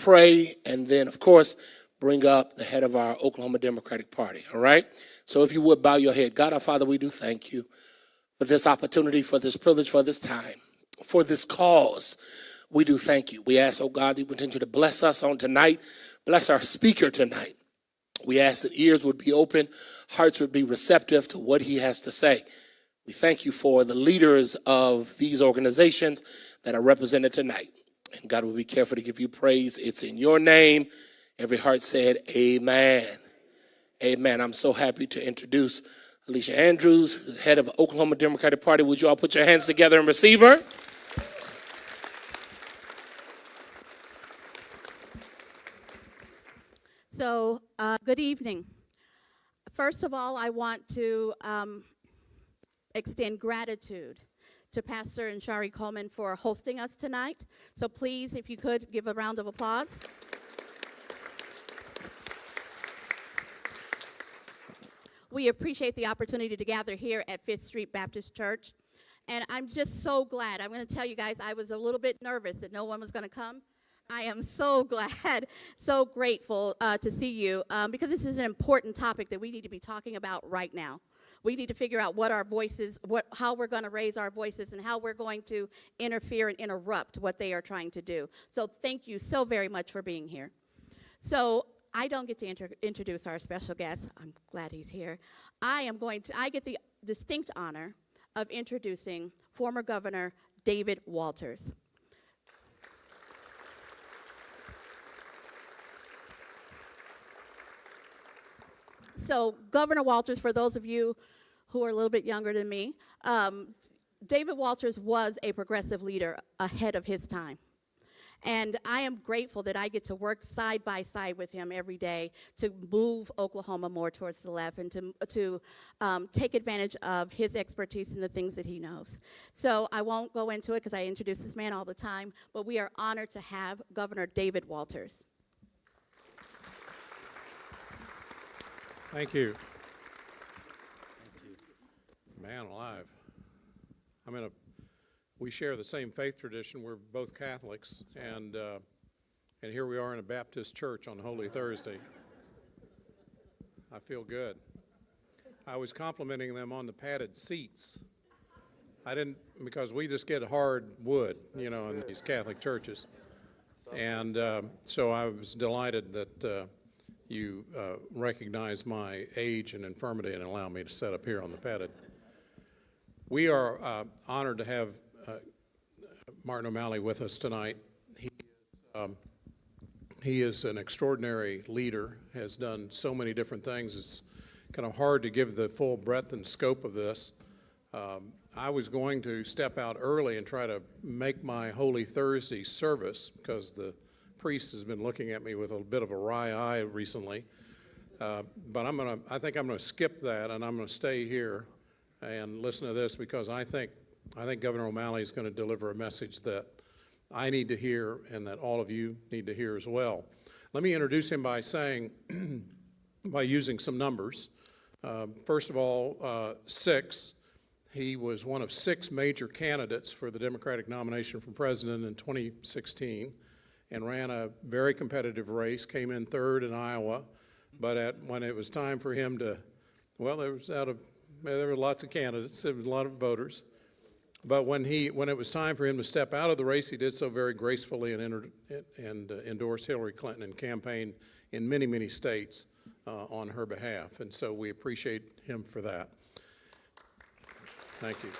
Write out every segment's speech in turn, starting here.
pray, and then, of course, bring up the head of our Oklahoma Democratic Party, all right? So if you would bow your head. God, our Father, we do thank you for this opportunity, for this privilege, for this time, for this cause. We do thank you. We ask, oh God, that you continue to bless us on tonight. Bless our speaker tonight. We ask that ears would be open, hearts would be receptive to what he has to say. We thank you for the leaders of these organizations that are represented tonight. And God will be careful to give you praise. It's in your name. Every heart said, amen. Amen. I'm so happy to introduce Alicia Andrews, head of the Oklahoma Democratic Party. Would you all put your hands together and receive her? So, good evening. First of all, I want to extend gratitude to Pastor and Shari Coleman for hosting us tonight. So please, if you could, give a round of applause. We appreciate the opportunity to gather here at Fifth Street Baptist Church. And I'm just so glad. I'm going to tell you guys, I was a little bit nervous that no one was going to come. I am so glad, so grateful to see you because this is an important topic that we need to be talking about right now. We need to figure out what our voices, how we're going to raise our voices and how we're going to interfere and interrupt what they are trying to do. So thank you so very much for being here. So I don't get to introduce our special guest. I'm glad he's here. I get the distinct honor of introducing former Governor David Walters. So Governor Walters, for those of you who are a little bit younger than me, David Walters was a progressive leader ahead of his time. And I am grateful that I get to work side by side with him every day to move Oklahoma more towards the left and to take advantage of his expertise in the things that he knows. So I won't go into it because I introduce this man all the time, but we are honored to have Governor David Walters. Thank you. Man alive. We share the same faith tradition. We're both Catholics, and here we are in a Baptist church on Holy Thursday. I feel good. I was complimenting them on the padded seats. I didn't, because we just get hard wood, in these Catholic churches. And so I was delighted that you recognize my age and infirmity and allow me to sit up here on the padded. We are honored to have Martin O'Malley with us tonight. He is an extraordinary leader, has done so many different things. It's kind of hard to give the full breadth and scope of this. I was going to step out early and try to make my Holy Thursday service because the priest has been looking at me with a bit of a wry eye recently. But I think I'm going to skip that, and I'm going to stay here and listen to this because I think Governor O'Malley is going to deliver a message that I need to hear and that all of you need to hear as well. Let me introduce him by using some numbers. First of all, 6. He was one of 6 major candidates for the Democratic nomination for president in 2016 and ran a very competitive race, came in 3rd in Iowa, but when it was time for him to, there were lots of candidates, there was a lot of voters, but when it was time for him to step out of the race, he did so very gracefully and endorsed Hillary Clinton and campaigned in many, many states on her behalf, and so we appreciate him for that. Thank you.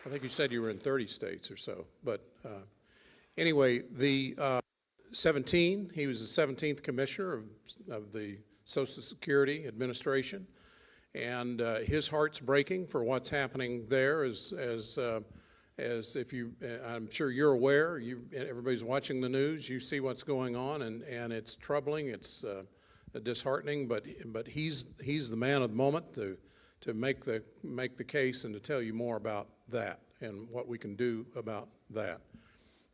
I think you said you were in 30 states or so, but anyway, the 17, he was the 17th commissioner of the Social Security Administration, and his heart's breaking for what's happening there as if you, I'm sure you're aware, everybody's watching the news, you see what's going on, and it's troubling, it's disheartening, but he's the man of the moment to make the case and to tell you more about that and what we can do about that.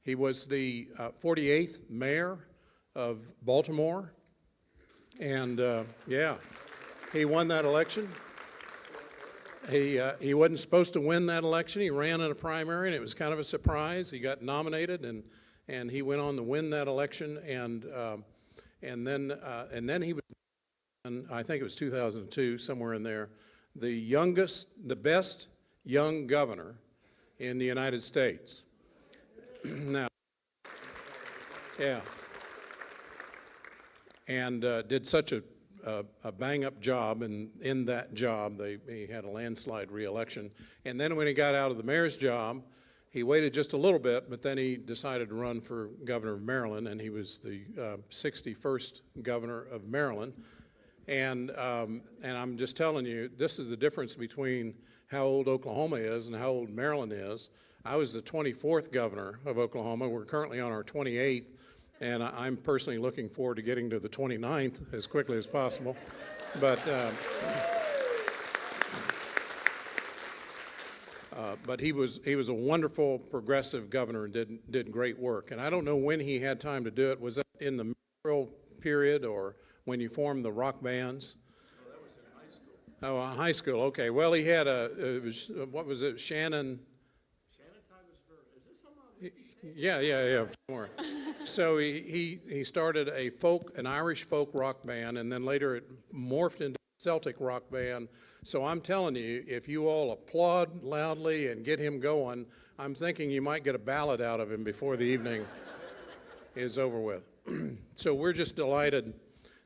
He was the 48th mayor of Baltimore, and he won that election. He wasn't supposed to win that election. He ran in a primary, and it was kind of a surprise. He got nominated, and he went on to win that election. And then he was, and I think it was 2002, somewhere in there, the best young governor in the United States. Now, yeah, and did such a bang-up job, and in that job, he had a landslide re-election. And then when he got out of the mayor's job, he waited just a little bit, but then he decided to run for governor of Maryland, and he was the 61st governor of Maryland. And I'm just telling you, this is the difference between how old Oklahoma is and how old Maryland is. I was the 24th governor of Oklahoma. We're currently on our 28th. And I'm personally looking forward to getting to the 29th as quickly as possible. But he was a wonderful progressive governor and did great work. And I don't know when he had time to do it. Was that in the middle period or when you formed the rock bands? No, that was in high school. Oh, high school. Okay. Well, he had what was it? Shannon Tyler, is this someone? Yeah. More. So he started an Irish folk rock band, and then later it morphed into a Celtic rock band. So I'm telling you, if you all applaud loudly and get him going, I'm thinking you might get a ballad out of him before the evening is over with. So we're just delighted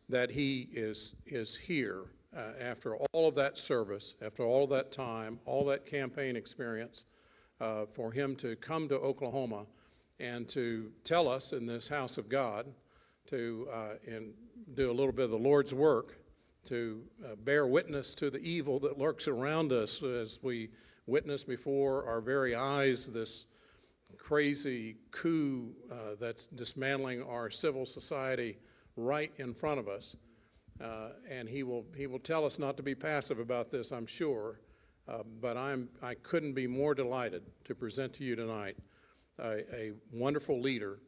that he is here after all of that service, after all of that time, all that campaign experience, for him to come to Oklahoma and to tell us in this house of God to do a little bit of the Lord's work, to bear witness to the evil that lurks around us as we witness before our very eyes this crazy coup that's dismantling our civil society right in front of us. And he will tell us not to be passive about this, I'm sure. But I couldn't be more delighted to present to you tonight a wonderful leader,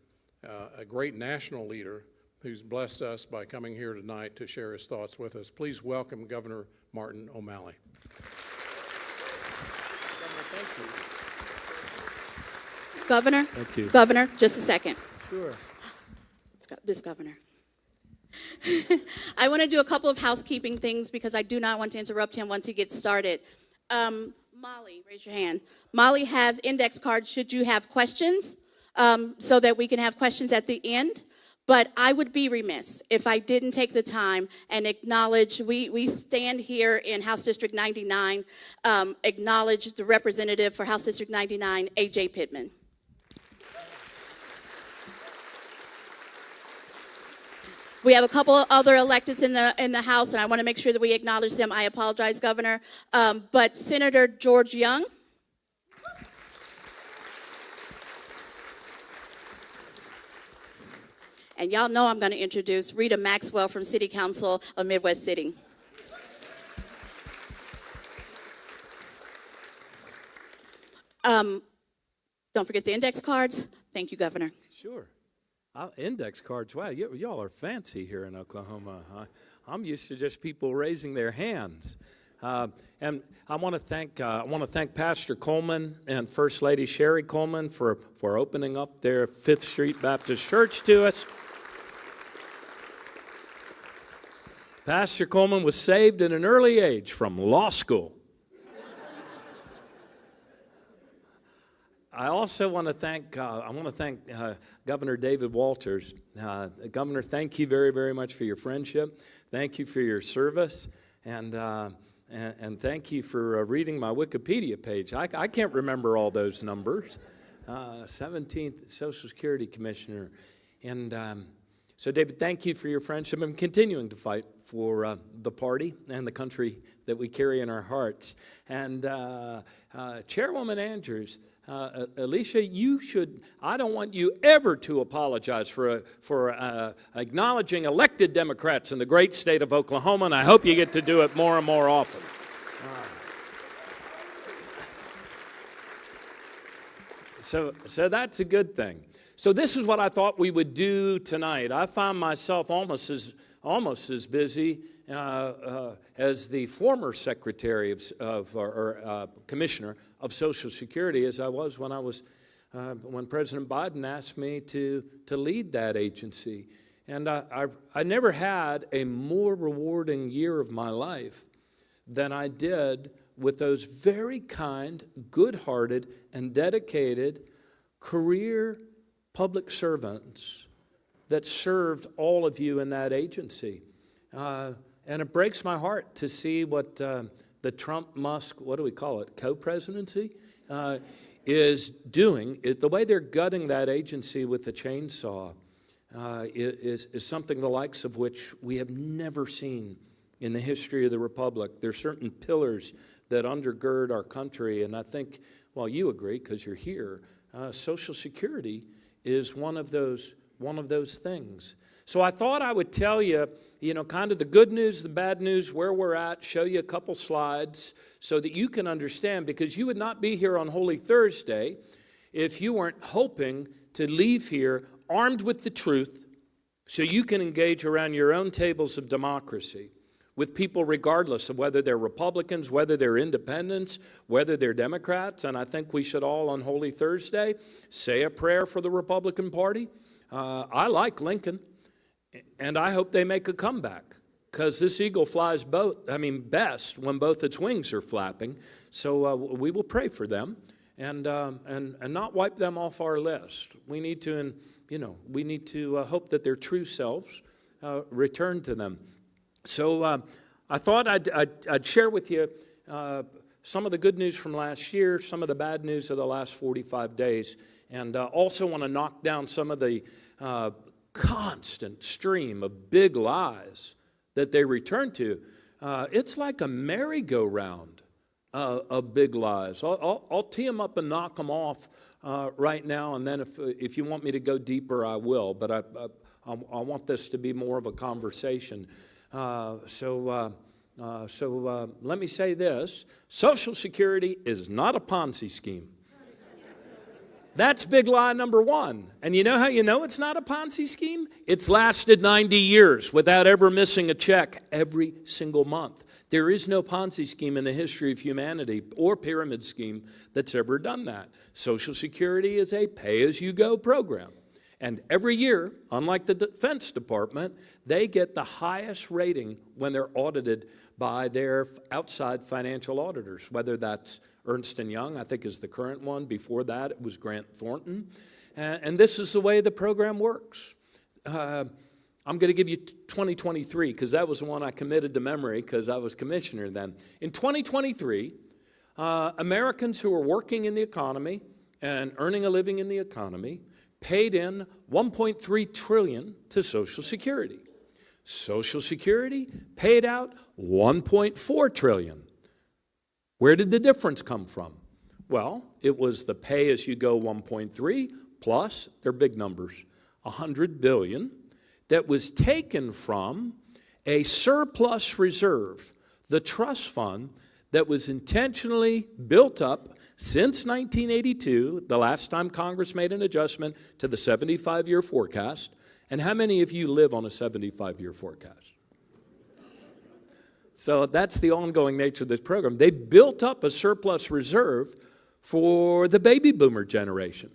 a great national leader who's blessed us by coming here tonight to share his thoughts with us. Please welcome Governor Martin O'Malley. Governor? Thank you. Governor, just a second. Sure. This governor. I want to do a couple of housekeeping things because I do not want to interrupt him once he gets started. Molly, raise your hand. Molly has index cards should you have questions, so that we can have questions at the end. But I would be remiss if I didn't take the time and acknowledge, we stand here in House District 99, acknowledge the representative for House District 99, A.J. Pittman. We have a couple of other electeds in the House, and I want to make sure that we acknowledge them. I apologize, Governor. But Senator George Young. And y'all know I'm going to introduce Rita Maxwell from City Council of Midwest City. Don't forget the index cards. Thank you, Governor. Sure. Index cards. Wow, y'all are fancy here in Oklahoma. I'm used to just people raising their hands. And I want to thank Pastor Coleman and First Lady Sherry Coleman for opening up their 5th Street Baptist Church to us. Pastor Coleman was saved at an early age from law school. I also want to thank Governor David Walters. Governor, thank you very, very much for your friendship. Thank you for your service, and thank you for reading my Wikipedia page. I can't remember all those numbers. 17th Social Security Commissioner, and so David, thank you for your friendship and continuing to fight for the party and the country that we carry in our hearts. And Chairwoman Andrews. Alicia, I don't want you ever to apologize for acknowledging elected Democrats in the great state of Oklahoma, and I hope you get to do it more and more often. So that's a good thing. So this is what I thought we would do tonight. I find myself almost almost as busy as the former Secretary or Commissioner of Social Security as I was when President Biden asked me to lead that agency. And I never had a more rewarding year of my life than I did with those very kind, good-hearted, and dedicated career public servants that served all of you in that agency. And it breaks my heart to see what the Trump-Musk, what do we call it, co-presidency, is doing. The way they're gutting that agency with a chainsaw is something the likes of which we have never seen in the history of the Republic. There are certain pillars that undergird our country, and I think, well, you agree because you're here, Social Security is one of those things. So I thought I would tell you, kind of the good news, the bad news, where we're at, show you a couple slides so that you can understand, because you would not be here on Holy Thursday if you weren't hoping to leave here armed with the truth so you can engage around your own tables of democracy with people regardless of whether they're Republicans, whether they're independents, whether they're Democrats. And I think we should all on Holy Thursday say a prayer for the Republican Party. I like Lincoln, and I hope they make a comeback, because this eagle flies best when both its wings are flapping. So we will pray for them and not wipe them off our list. We need to, hope that their true selves return to them. So I thought I'd share with you some of the good news from last year, some of the bad news of the last 45 days, and also want to knock down some of the constant stream of big lies that they return to. It's like a merry-go-round of big lies. I'll tee them up and knock them off right now, and then if you want me to go deeper, I will, but I want this to be more of a conversation. So let me say this. Social Security is not a Ponzi scheme. That's big lie number one. And you know how you know it's not a Ponzi scheme? It's lasted 90 years without ever missing a check every single month. There is no Ponzi scheme in the history of humanity or pyramid scheme that's ever done that. Social Security is a pay-as-you-go program. And every year, unlike the Defense Department, they get the highest rating when they're audited by their outside financial auditors, whether that's Ernst & Young, I think is the current one. Before that, it was Grant Thornton. And this is the way the program works. I'm going to give you 2023, because that was the one I committed to memory because I was commissioner then. In 2023, Americans who are working in the economy and earning a living in the economy paid in $1.3 trillion to Social Security. Social Security paid out $1.4 trillion. Where did the difference come from? Well, it was the pay-as-you-go 1.3 plus, they're big numbers, $100 billion that was taken from a surplus reserve, the trust fund that was intentionally built up since 1982, the last time Congress made an adjustment to the 75-year forecast. And how many of you live on a 75-year forecast? So that's the ongoing nature of this program. They built up a surplus reserve for the baby boomer generation.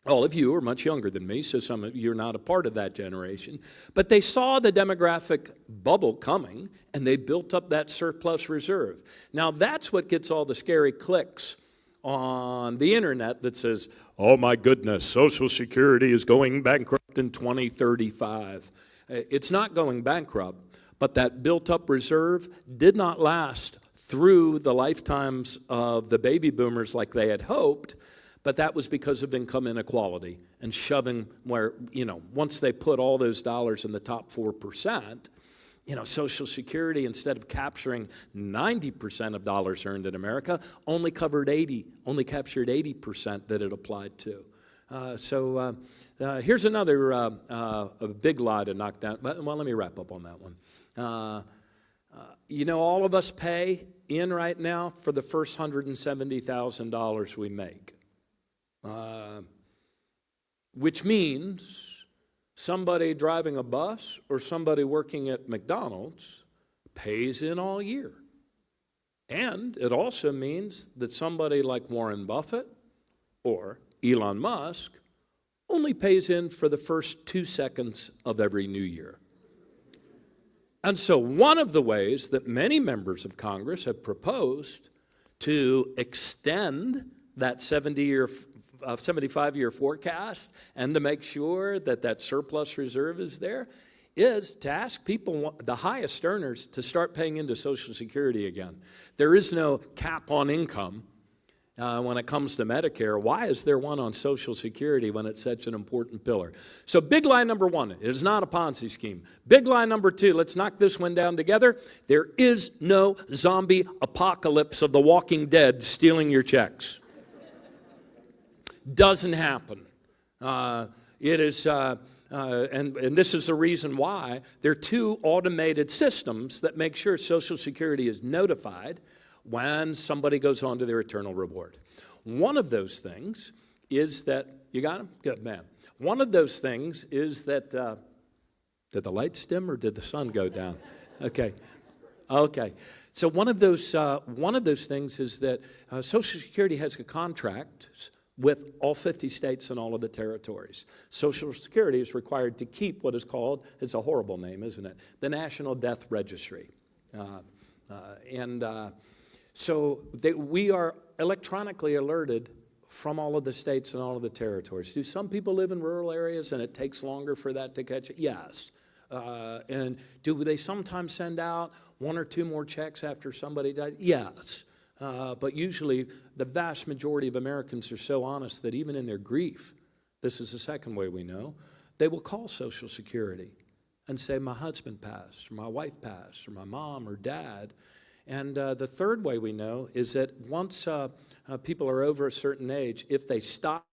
All of you are much younger than me, so some of you are not a part of that generation. But they saw the demographic bubble coming, and they built up that surplus reserve. Now, that's what gets all the scary clicks on the internet that says, oh my goodness, Social Security is going bankrupt in 2035. It's not going bankrupt, but that built-up reserve did not last through the lifetimes of the baby boomers like they had hoped, but that was because of income inequality and shoving where, once they put all those dollars in the top 4%, Social Security, instead of capturing 90% of dollars earned in America, only captured 80% that it applied to. So here's another a big lie to knock down. Well, let me wrap up on that one. All of us pay in right now for the first $170,000 we make, which means somebody driving a bus or somebody working at McDonald's pays in all year. And it also means that somebody like Warren Buffett or Elon Musk only pays in for the first 2 seconds of every new year. And so one of the ways that many members of Congress have proposed to extend that 75-year forecast and to make sure that that surplus reserve is there is to ask people, the highest earners, to start paying into Social Security again. There is no cap on income when it comes to Medicare. Why is there one on Social Security when it's such an important pillar? So big lie number one, it is not a Ponzi scheme. Big lie number two, let's knock this one down together. There is no zombie apocalypse of the Walking Dead stealing your checks. Doesn't happen. It is, and this is the reason why there are 2 automated systems that make sure Social Security is notified when somebody goes on to their eternal reward. One of those things is that, you got them? Good, man. One of those things is that, did the lights dim or did the sun go down? Okay. Okay. So one of those things is that Social Security has a contract with all 50 states and all of the territories. Social Security is required to keep what is called, it's a horrible name, isn't it? The National Death Registry. So we are electronically alerted from all of the states and all of the territories. Do some people live in rural areas and it takes longer for that to catch it? Yes. And do they sometimes send out 1 or 2 more checks after somebody dies? Yes. But usually the vast majority of Americans are so honest that even in their grief, this is the second way we know, they will call Social Security and say, my husband passed, or my wife passed, or my mom or dad. And the third way we know is that once people are over a certain age, if they stop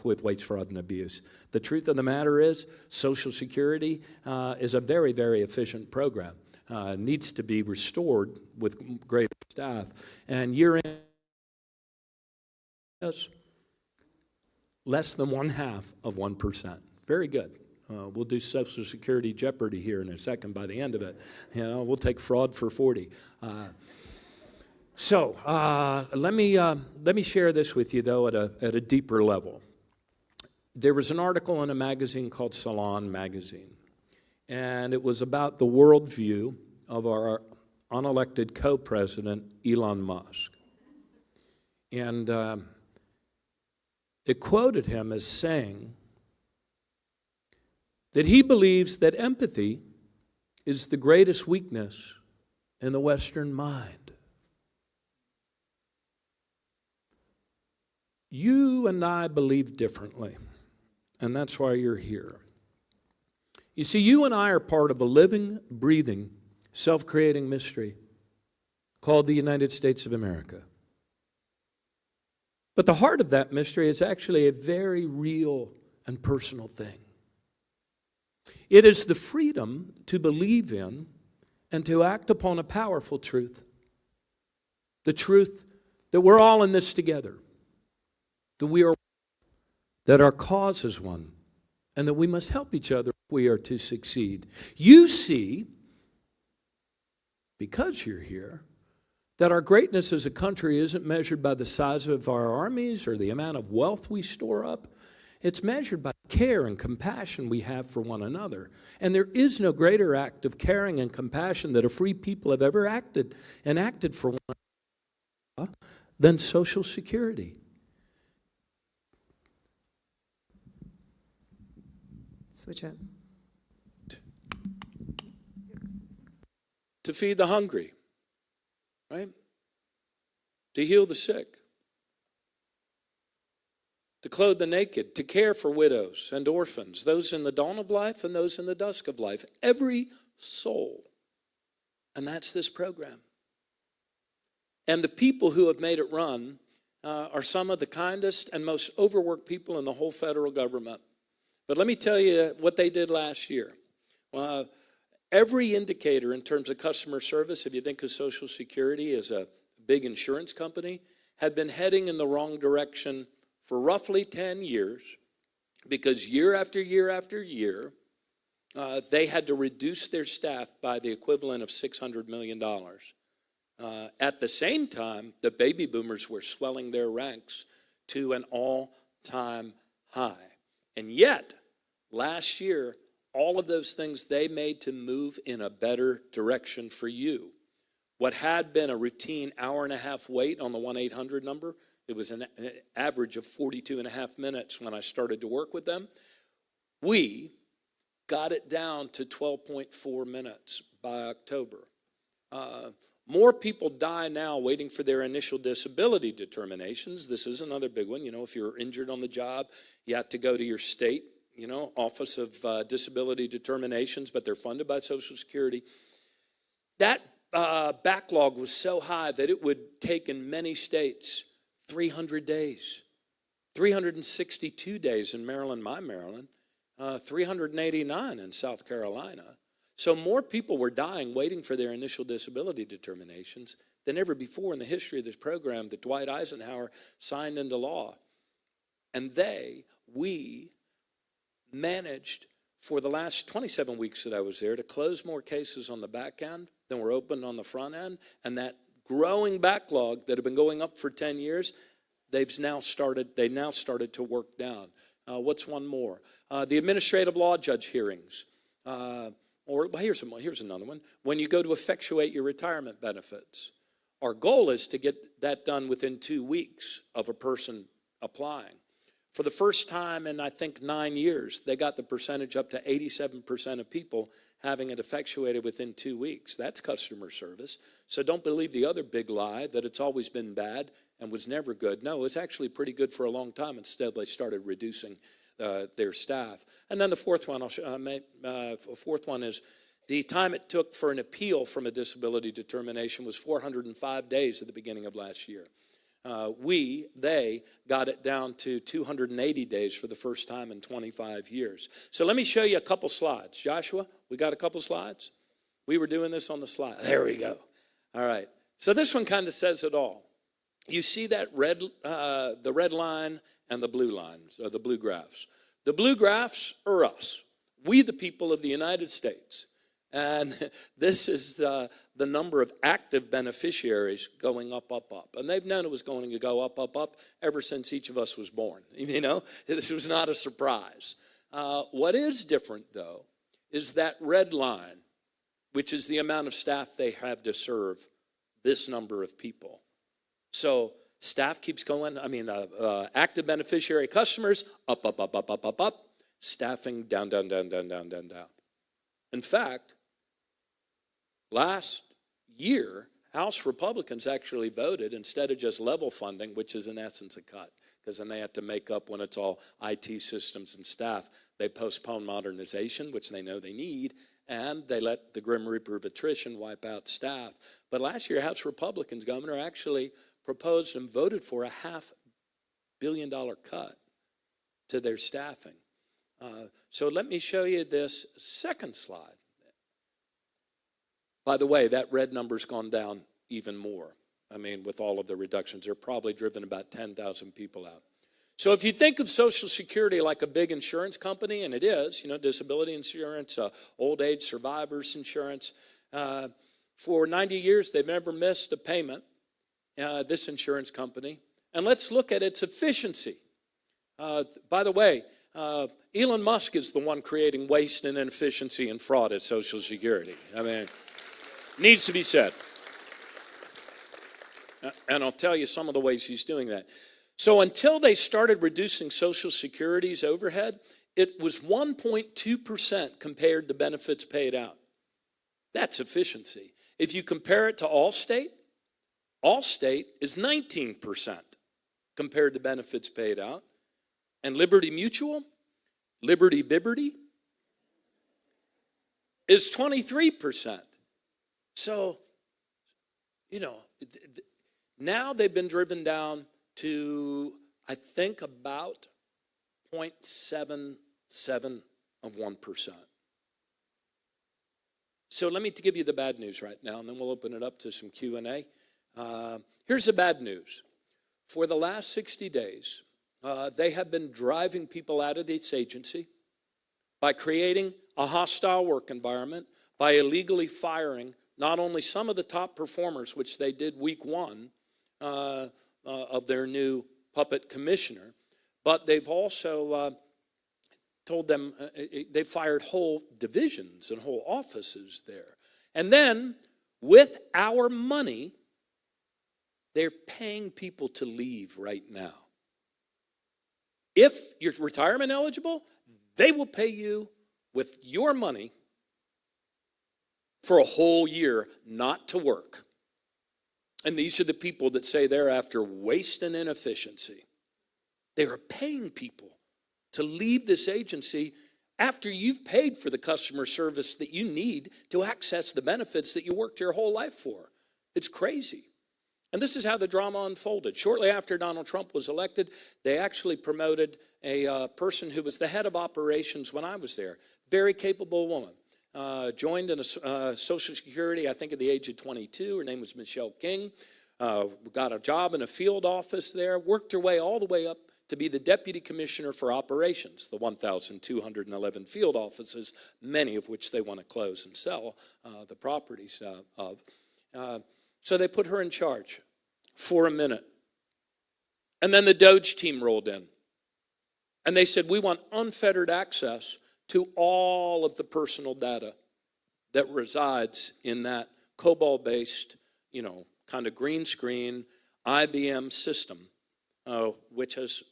with waste, fraud, and abuse. The truth of the matter is Social Security is a very, very efficient program. Needs to be restored with great staff. And year in, less than 0.5%. Very good. We'll do Social Security Jeopardy here in a second by the end of it. You know, we'll take fraud for 40. Let me share this with you, though, at a deeper level. There was an article in a magazine called Salon Magazine, and it was about the worldview of our unelected co-president, Elon Musk. And it quoted him as saying that he believes that empathy is the greatest weakness in the Western mind. You and I believe differently, and that's why you're here. You see, you and I are part of a living, breathing, self-creating mystery called the United States of America. But the heart of that mystery is actually a very real and personal thing. It is the freedom to believe in and to act upon a powerful truth. The truth that we're all in this together, that our cause is one, and that we must help each other if we are to succeed. You see, because you're here, that our greatness as a country isn't measured by the size of our armies or the amount of wealth we store up. It's measured by care and compassion we have for one another. And there is no greater act of caring and compassion that a free people have ever acted for one another than Social Security. Switch up. To feed the hungry, right? To heal the sick, to clothe the naked, to care for widows and orphans, those in the dawn of life and those in the dusk of life, every soul. And that's this program. And the people who have made it run are some of the kindest and most overworked people in the whole federal government. But let me tell you what they did last year. Every indicator in terms of customer service, if you think of Social Security as a big insurance company, had been heading in the wrong direction for roughly 10 years, because year after year after year, they had to reduce their staff by the equivalent of $600 million. At the same time, the baby boomers were swelling their ranks to an all-time high. And yet, last year, all of those things they made to move in a better direction for you. What had been a routine hour-and-a-half wait on the 1-800 number, it was an average of 42 and a half minutes when I started to work with them. We got it down to 12.4 minutes by October. More people die now waiting for their initial disability determinations. This is another big one. You know, if you're injured on the job, you have to go to your state, Office of Disability Determinations, but they're funded by Social Security. That backlog was so high that it would take in many states 300 days, 362 days in Maryland, my Maryland, 389 in South Carolina. So more people were dying waiting for their initial disability determinations than ever before in the history of this program that Dwight Eisenhower signed into law. And we managed for the last 27 weeks that I was there to close more cases on the back end than were opened on the front end. And that growing backlog that had been going up for 10 years, they now started to work down. What's one more? The administrative law judge hearings. Here's another one. When you go to effectuate your retirement benefits, our goal is to get that done within 2 weeks of a person applying. For the first time in, I think, 9 years, they got the percentage up to 87% of people having it effectuated within 2 weeks. That's customer service. So don't believe the other big lie that it's always been bad and was never good. No, it's actually pretty good for a long time. Instead, they started reducing their staff. And then the fourth one is the time it took for an appeal from a disability determination was 405 days at the beginning of last year. They got it down to 280 days for the first time in 25 years. So let me show you a couple slides. Joshua, we got a couple slides? We were doing this on the slide. There we go. All right. So this one kind of says it all. You see that the red line and the blue lines, or the blue graphs. The blue graphs are us. We, the people of the United States. And this is the number of active beneficiaries going up, up, up. And they've known it was going to go up, up, up ever since each of us was born. This was not a surprise. What is different, though, is that red line, which is the amount of staff they have to serve this number of people. So staff keeps going. Active beneficiary customers, up, up, up, up, up, up, up. staffing down, down, down, down, down, down, down. In fact, last year, House Republicans actually voted, instead of just level funding, which is in essence a cut, because then they have to make up when it's all IT systems and staff, they postpone modernization, which they know they need, and they let the Grim Reaper of attrition wipe out staff. But last year, House Republicans, Governor, actually proposed and voted for a $500 million cut to their staffing. So let me show you this second slide. By the way, that red number's gone down even more. I mean, with all of the reductions, they're probably driven about 10,000 people out. So if you think of Social Security like a big insurance company, and it is, disability insurance, old age survivors insurance, for 90 years they've never missed a payment, this insurance company. And let's look at its efficiency. By the way, Elon Musk is the one creating waste and inefficiency and fraud at Social Security. I mean, needs to be said. And I'll tell you some of the ways he's doing that. So until they started reducing Social Security's overhead, it was 1.2% compared to benefits paid out. That's efficiency. If you compare it to Allstate is 19% compared to benefits paid out. And Liberty Mutual, Liberty Bibberty, is 23%. So, now they've been driven down to, I think, about 0.77 of 1%. So let me give you the bad news right now, and then we'll open it up to some Q&A. Here's the bad news. For the last 60 days, they have been driving people out of this agency by creating a hostile work environment, by illegally firing not only some of the top performers, which they did week one of their new puppet commissioner, but they've also told them they fired whole divisions and whole offices there. And then, with our money, they're paying people to leave right now. If you're retirement eligible, they will pay you with your money for a whole year not to work. And these are the people that say they're after waste and inefficiency. They are paying people to leave this agency after you've paid for the customer service that you need to access the benefits that you worked your whole life for. It's crazy. And this is how the drama unfolded. Shortly after Donald Trump was elected, they actually promoted a person who was the head of operations when I was there. Very capable woman. Joined in Social Security, I think at the age of 22. Her name was Michelle King. Got a job in a field office there. Worked her way all the way up to be the deputy commissioner for operations, the 1,211 field offices, many of which they want to close and sell the properties of. So they put her in charge for a minute. And then the Doge team rolled in. And they said, we want unfettered access to all of the personal data that resides in that COBOL-based, kind of green screen IBM system, which has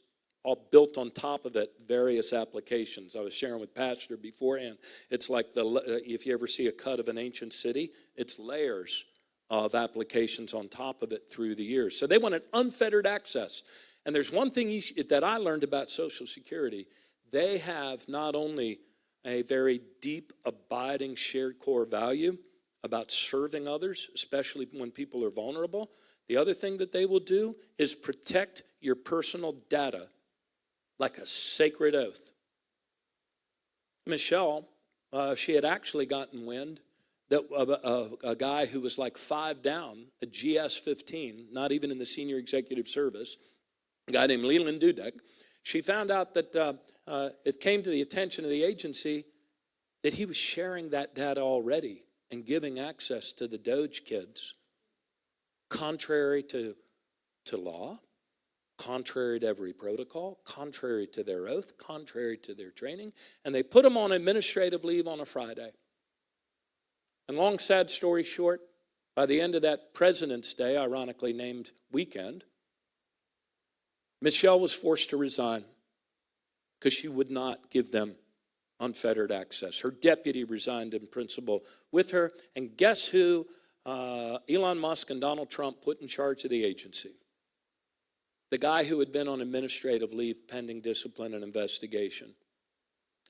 all built on top of it various applications. I was sharing with Pastor beforehand. It's like if you ever see a cut of an ancient city, it's layers of applications on top of it through the years. So they wanted unfettered access. And there's one thing that I learned about Social Security. They have not only a very deep, abiding, shared core value about serving others, especially when people are vulnerable. The other thing that they will do is protect your personal data like a sacred oath. Michelle, she had actually gotten wind that a guy who was like 5 down, a GS-15, not even in the senior executive service, a guy named Leland Dudek, she found out that it came to the attention of the agency that he was sharing that data already and giving access to the Doge kids, contrary to law, contrary to every protocol, contrary to their oath, contrary to their training, and they put them on administrative leave on a Friday. And long, sad story short, by the end of that President's Day, ironically named weekend, Michelle was forced to resign because she would not give them unfettered access. Her deputy resigned in principle with her. And guess who Elon Musk and Donald Trump put in charge of the agency? The guy who had been on administrative leave pending discipline and investigation.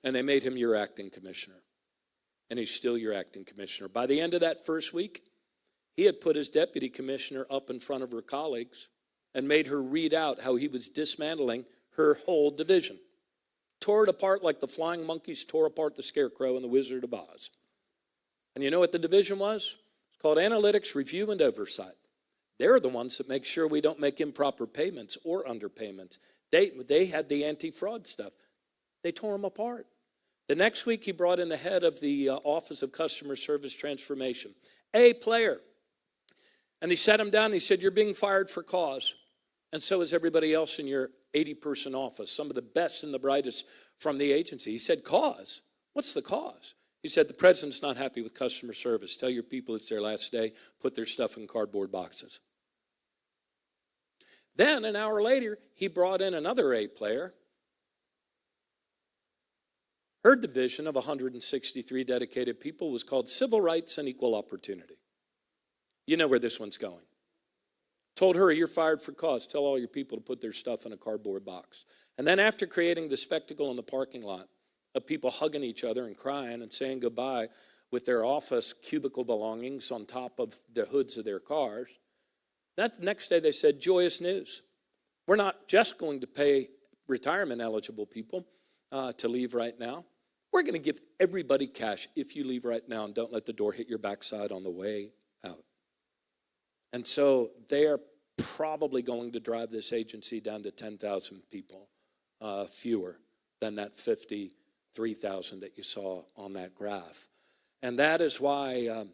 And they made him your acting commissioner. And he's still your acting commissioner. By the end of that first week, he had put his deputy commissioner up in front of her colleagues and made her read out how he was dismantling her whole division. Tore it apart like the flying monkeys tore apart the Scarecrow in The Wizard of Oz. And you know what the division was? It's called Analytics, Review, and Oversight. They're the ones that make sure we don't make improper payments or underpayments. They had the anti-fraud stuff. They tore them apart. The next week, he brought in the head of the Office of Customer Service Transformation, a player. And he sat him down and he said, you're being fired for cause. And so is everybody else in your 80-person office, some of the best and the brightest from the agency. He said, cause? What's the cause? He said, the president's not happy with customer service. Tell your people it's their last day. Put their stuff in cardboard boxes. Then, an hour later, he brought in another A player. Her division of 163 dedicated people was called Civil Rights and Equal Opportunity. You know where this one's going. Told her, you're fired for cause. Tell all your people to put their stuff in a cardboard box. And then after creating the spectacle in the parking lot of people hugging each other and crying and saying goodbye with their office cubicle belongings on top of the hoods of their cars, that next day they said, joyous news. We're not just going to pay retirement eligible people to leave right now. We're going to give everybody cash if you leave right now and don't let the door hit your backside on the way out. And so they are probably going to drive this agency down to 10,000 people, fewer than that 53,000 that you saw on that graph. And that is why,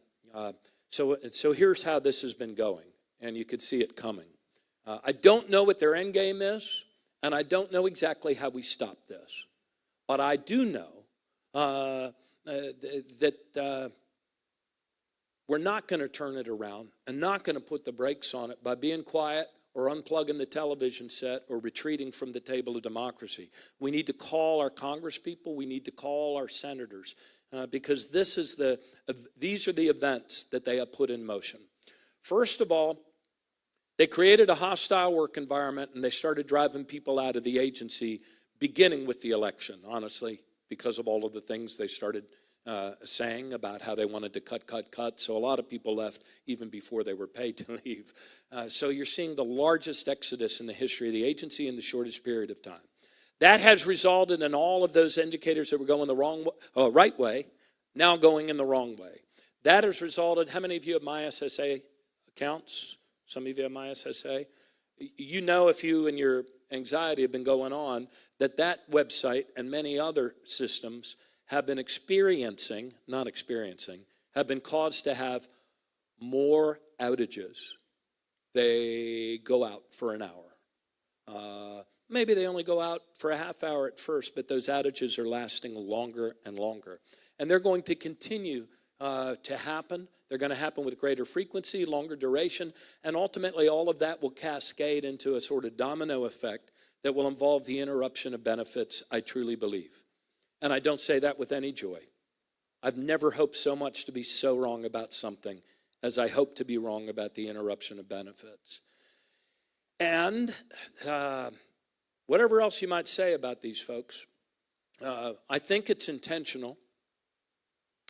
so here's how this has been going, and you could see it coming. I don't know what their end game is, and I don't know exactly how we stop this. But I do know that we're not going to turn it around and not going to put the brakes on it by being quiet or unplugging the television set or retreating from the table of democracy. We need to call our congresspeople. We need to call our senators because these are the events that they have put in motion. First of all, they created a hostile work environment and they started driving people out of the agency beginning with the election, honestly, because of all of the things they started saying about how they wanted to cut. So a lot of people left even before they were paid to leave. So you're seeing the largest exodus in the history of the agency in the shortest period of time. That has resulted in all of those indicators that were going the right way, now going in the wrong way. That has resulted, how many of you have MySSA accounts? Some of you have MySSA. You know, if you and your anxiety have been going on, that website and many other systems have been have been caused to have more outages. They go out for an hour. Maybe they only go out for a half hour at first, but those outages are lasting longer and longer. And they're going to continue to happen. They're going to happen with greater frequency, longer duration, and ultimately all of that will cascade into a sort of domino effect that will involve the interruption of benefits, I truly believe. And I don't say that with any joy. I've never hoped so much to be so wrong about something as I hope to be wrong about the interruption of benefits. And whatever else you might say about these folks, I think it's intentional.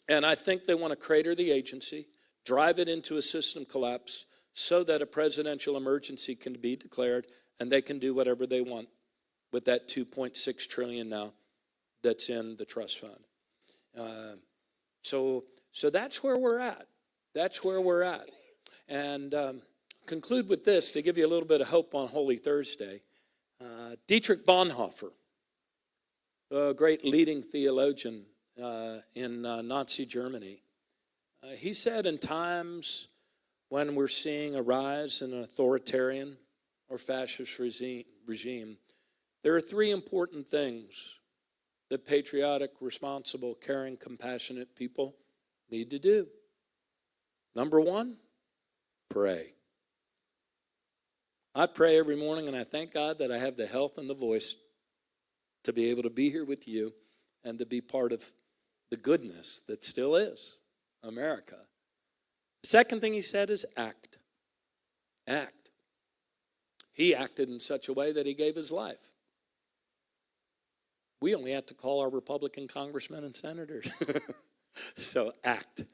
And I think they want to crater the agency, drive it into a system collapse so that a presidential emergency can be declared and they can do whatever they want with that $2.6 trillion now that's in the trust fund. So that's where we're at. That's where we're at. And conclude with this to give you a little bit of hope on Holy Thursday. Dietrich Bonhoeffer, a great leading theologian in Nazi Germany, he said in times when we're seeing a rise in an authoritarian or fascist regime, there are three important things that patriotic, responsible, caring, compassionate people need to do. Number one, pray. I pray every morning and I thank God that I have the health and the voice to be able to be here with you and to be part of the goodness that still is America. The second thing he said is act. Act. He acted in such a way that he gave his life. We only have to call our Republican congressmen and senators. So act.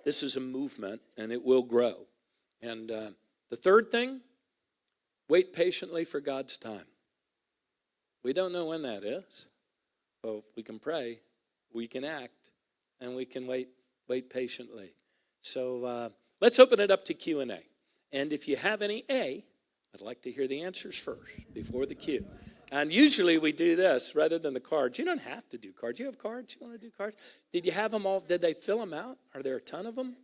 This is a movement, and it will grow. And the third thing, wait patiently for God's time. We don't know when that is. So we can pray, we can act, and we can wait patiently. So let's open it up to Q&A. And if you have any I'd like to hear the answers first before the Q. And usually we do this rather than the cards. You don't have to do cards. You have cards? You want to do cards? Did you have them all? Did they fill them out? Are there a ton of them?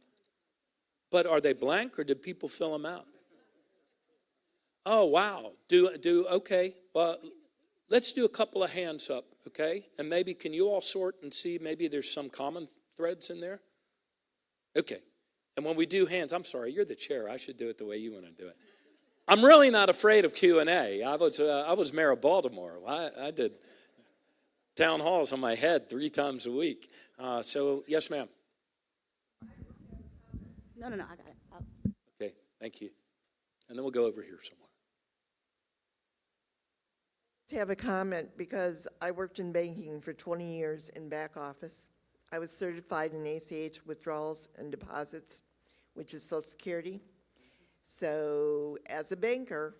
But are they blank or did people fill them out? Oh, wow. Okay. Well, let's do a couple of hands up, okay? And maybe can you all sort and see maybe there's some common threads in there? Okay. And when we do hands, I'm sorry, you're the chair. I should do it the way you want to do it. I'm really not afraid of Q&A. I was mayor of Baltimore. I did town halls on my head 3 times a week. So, yes, ma'am. No, I got it. Oh. Okay, thank you. And then we'll go over here somewhere. To have a comment because I worked in banking for 20 years in back office. I was certified in ACH withdrawals and deposits, which is Social Security. So as a banker,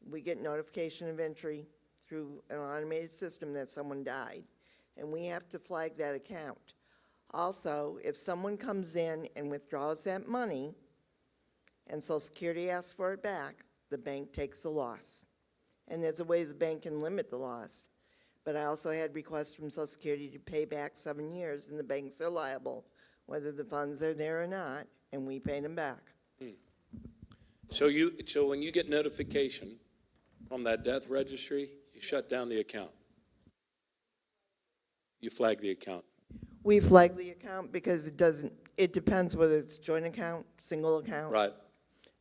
we get notification of entry through an automated system that someone died, and we have to flag that account. Also, if someone comes in and withdraws that money and Social Security asks for it back, the bank takes the loss. And there's a way the bank can limit the loss. But I also had requests from Social Security to pay back 7 years, and the banks are liable, whether the funds are there or not, and we pay them back. So when you get notification from that death registry, you shut down the account. You flag the account. We flag the account because it depends whether it's joint account, single account, Right.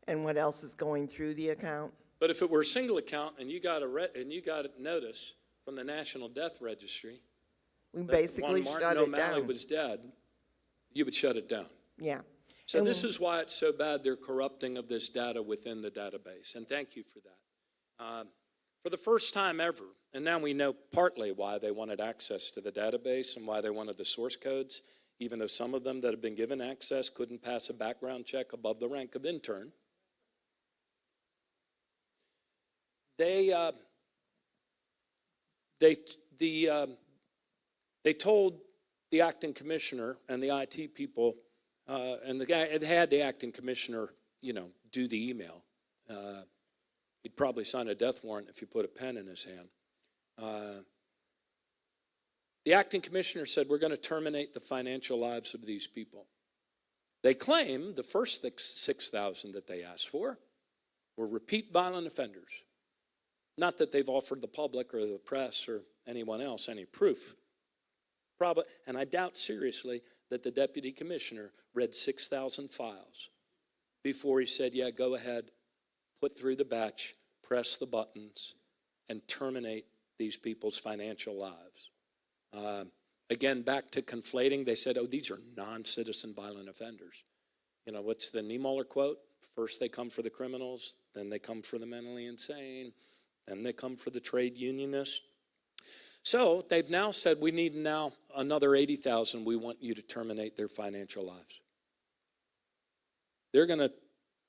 and what else is going through the account. But if it were a single account and you got a notice from the National Death Registry We that basically one shut Martin it O'Malley down. was dead, you would shut it down. Yeah. So And this is why it's so bad they're corrupting of this data within the database. And thank you for that. For the first time ever, and now we know partly why they wanted access to the database and why they wanted the source codes, even though some of them that have been given access couldn't pass a background check above the rank of intern. They told the acting commissioner and the IT people, and the guy had the acting commissioner, do the email. He'd probably sign a death warrant if you put a pen in his hand. The acting commissioner said, we're going to terminate the financial lives of these people. They claim the first 6,000 that they asked for were repeat violent offenders. Not that they've offered the public or the press or anyone else any proof. Probably, and I doubt seriously that the deputy commissioner read 6,000 files before he said, yeah, go ahead, put through the batch, press the buttons, and terminate these people's financial lives. Again, back to conflating, they said, oh, these are non-citizen violent offenders. What's the Niemöller quote? First they come for the criminals, then they come for the mentally insane, then they come for the trade unionists. So they've now said, we need now another 80,000. We want you to terminate their financial lives. They're going to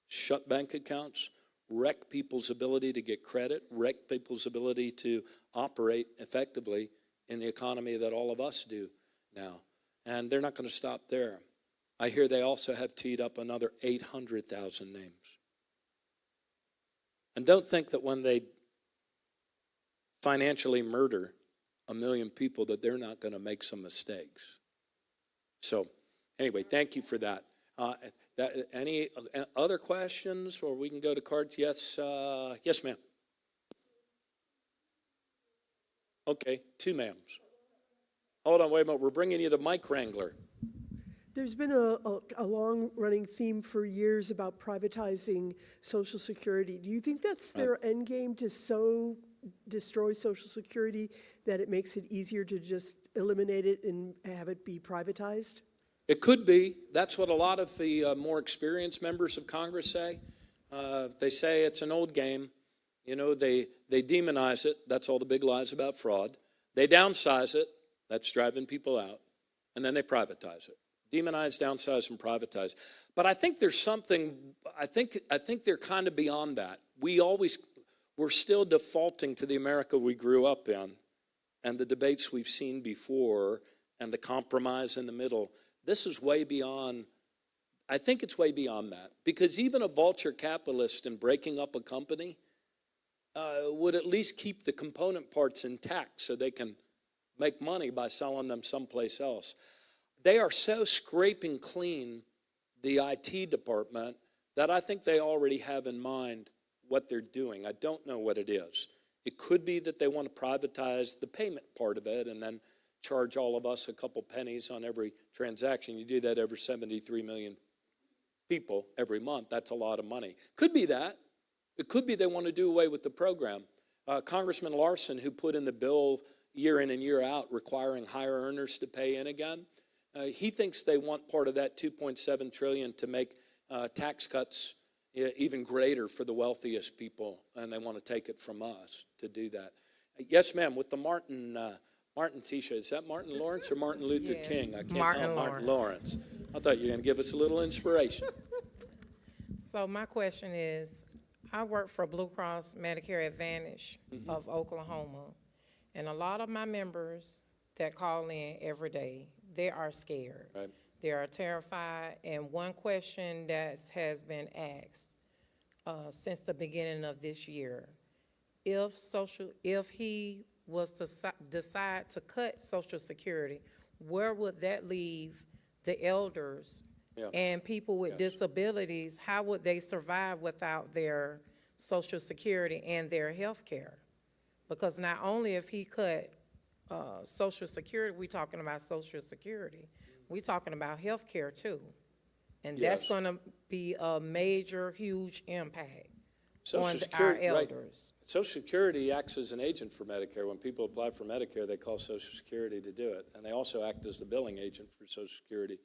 shut bank accounts, wreck people's ability to get credit, wreck people's ability to operate effectively in the economy that all of us do now. And they're not going to stop there. I hear they also have teed up another 800,000 names. And don't think that when they financially murder 1 million people that they're not going to make some mistakes. So anyway, thank you for that. Any other questions, or we can go to cards? Yes, yes, ma'am. Okay, 2 ma'ams. Hold on, wait a minute. We're bringing you the mic wrangler. There's been a long-running theme for years about privatizing Social Security. Do you think that's their end game, to so destroy Social Security, that it makes it easier to just eliminate it and have it be privatized? It could be. That's what a lot of the more experienced members of Congress say. They say it's an old game. You know, they demonize it. That's all the big lies about fraud. They downsize it. That's driving people out. And then they privatize it. Demonize, downsize, and privatize. But I think there's something, I think they're kind of beyond that. We're still defaulting to the America we grew up in and the debates we've seen before and the compromise in the middle. This is way beyond, I think it's way beyond that. Because even a vulture capitalist in breaking up a company would at least keep the component parts intact so they can make money by selling them someplace else. They are so scraping clean the IT department that I think they already have in mind what they're doing. I don't know what it is. It could be that they want to privatize the payment part of it and then charge all of us a couple pennies on every transaction. You do that over 73 million people every month. That's a lot of money. Could be that. It could be they want to do away with the program. Congressman Larson, who put in the bill year in and year out requiring higher earners to pay in again, he thinks they want part of that $2.7 trillion to make tax cuts even greater for the wealthiest people, and they want to take it from us to do that. Yes, ma'am, with the Martin T-shirt. Is that Martin Lawrence or Martin Luther Yes, King? I can't Martin Lawrence. I thought you were going to give us a little inspiration. So my question is, I work for Blue Cross Medicare Advantage of Oklahoma, and a lot of my members that call in every day, they are scared. Right. They are terrified, and one question that has been asked since the beginning of this year, if he was to decide to cut Social Security, where would that leave the elders and people with disabilities? How would they survive without their Social Security and their health care? Because not only if he cut Social Security, we're talking about Social Security, we're talking about health care too. And that's going to be a major, huge impact on our elders. Right. Social Security acts as an agent for Medicare. When people apply for Medicare, they call Social Security to do it. And they also act as the billing agent for Social Security.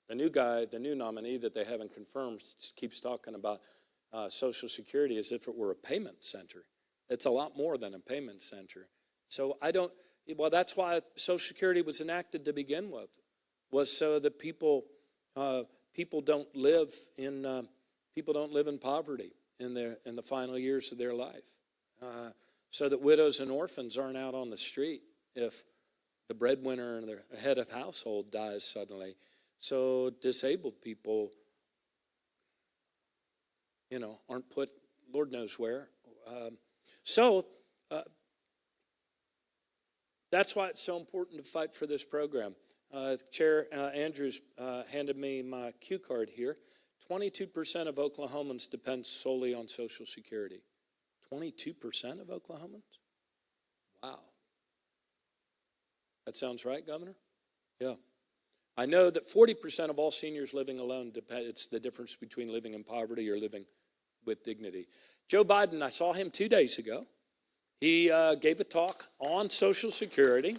The new guy, the new nominee that they haven't confirmed, keeps talking about Social Security as if it were a payment center. It's a lot more than a payment center. So that's why Social Security was enacted to begin with, was so that people don't live in poverty in the final years of their life, so that widows and orphans aren't out on the street if the breadwinner and the head of household dies suddenly. So disabled people, aren't put Lord knows where. That's why it's so important to fight for this program. Chair Andrews handed me my cue card here. 22% of Oklahomans depend solely on Social Security. 22% of Oklahomans? Wow. That sounds right, Governor? Yeah. I know that 40% of all seniors living alone, it's the difference between living in poverty or living with dignity. Joe Biden, I saw him 2 days ago. He gave a talk on Social Security.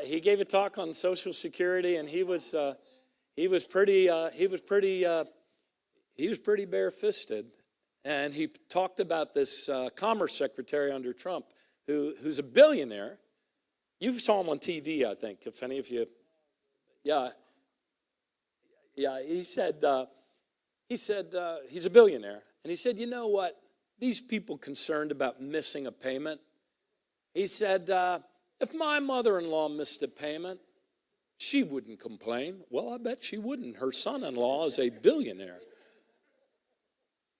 He gave a talk on Social Security, and he was pretty bare-fisted, and he talked about this Commerce Secretary under Trump, who's a billionaire. You saw him on TV, I think, if any of you. Yeah. He said he's a billionaire, and he said, you know what? These people concerned about missing a payment. He said, if my mother-in-law missed a payment, she wouldn't complain. Well, I bet she wouldn't. Her son-in-law is a billionaire.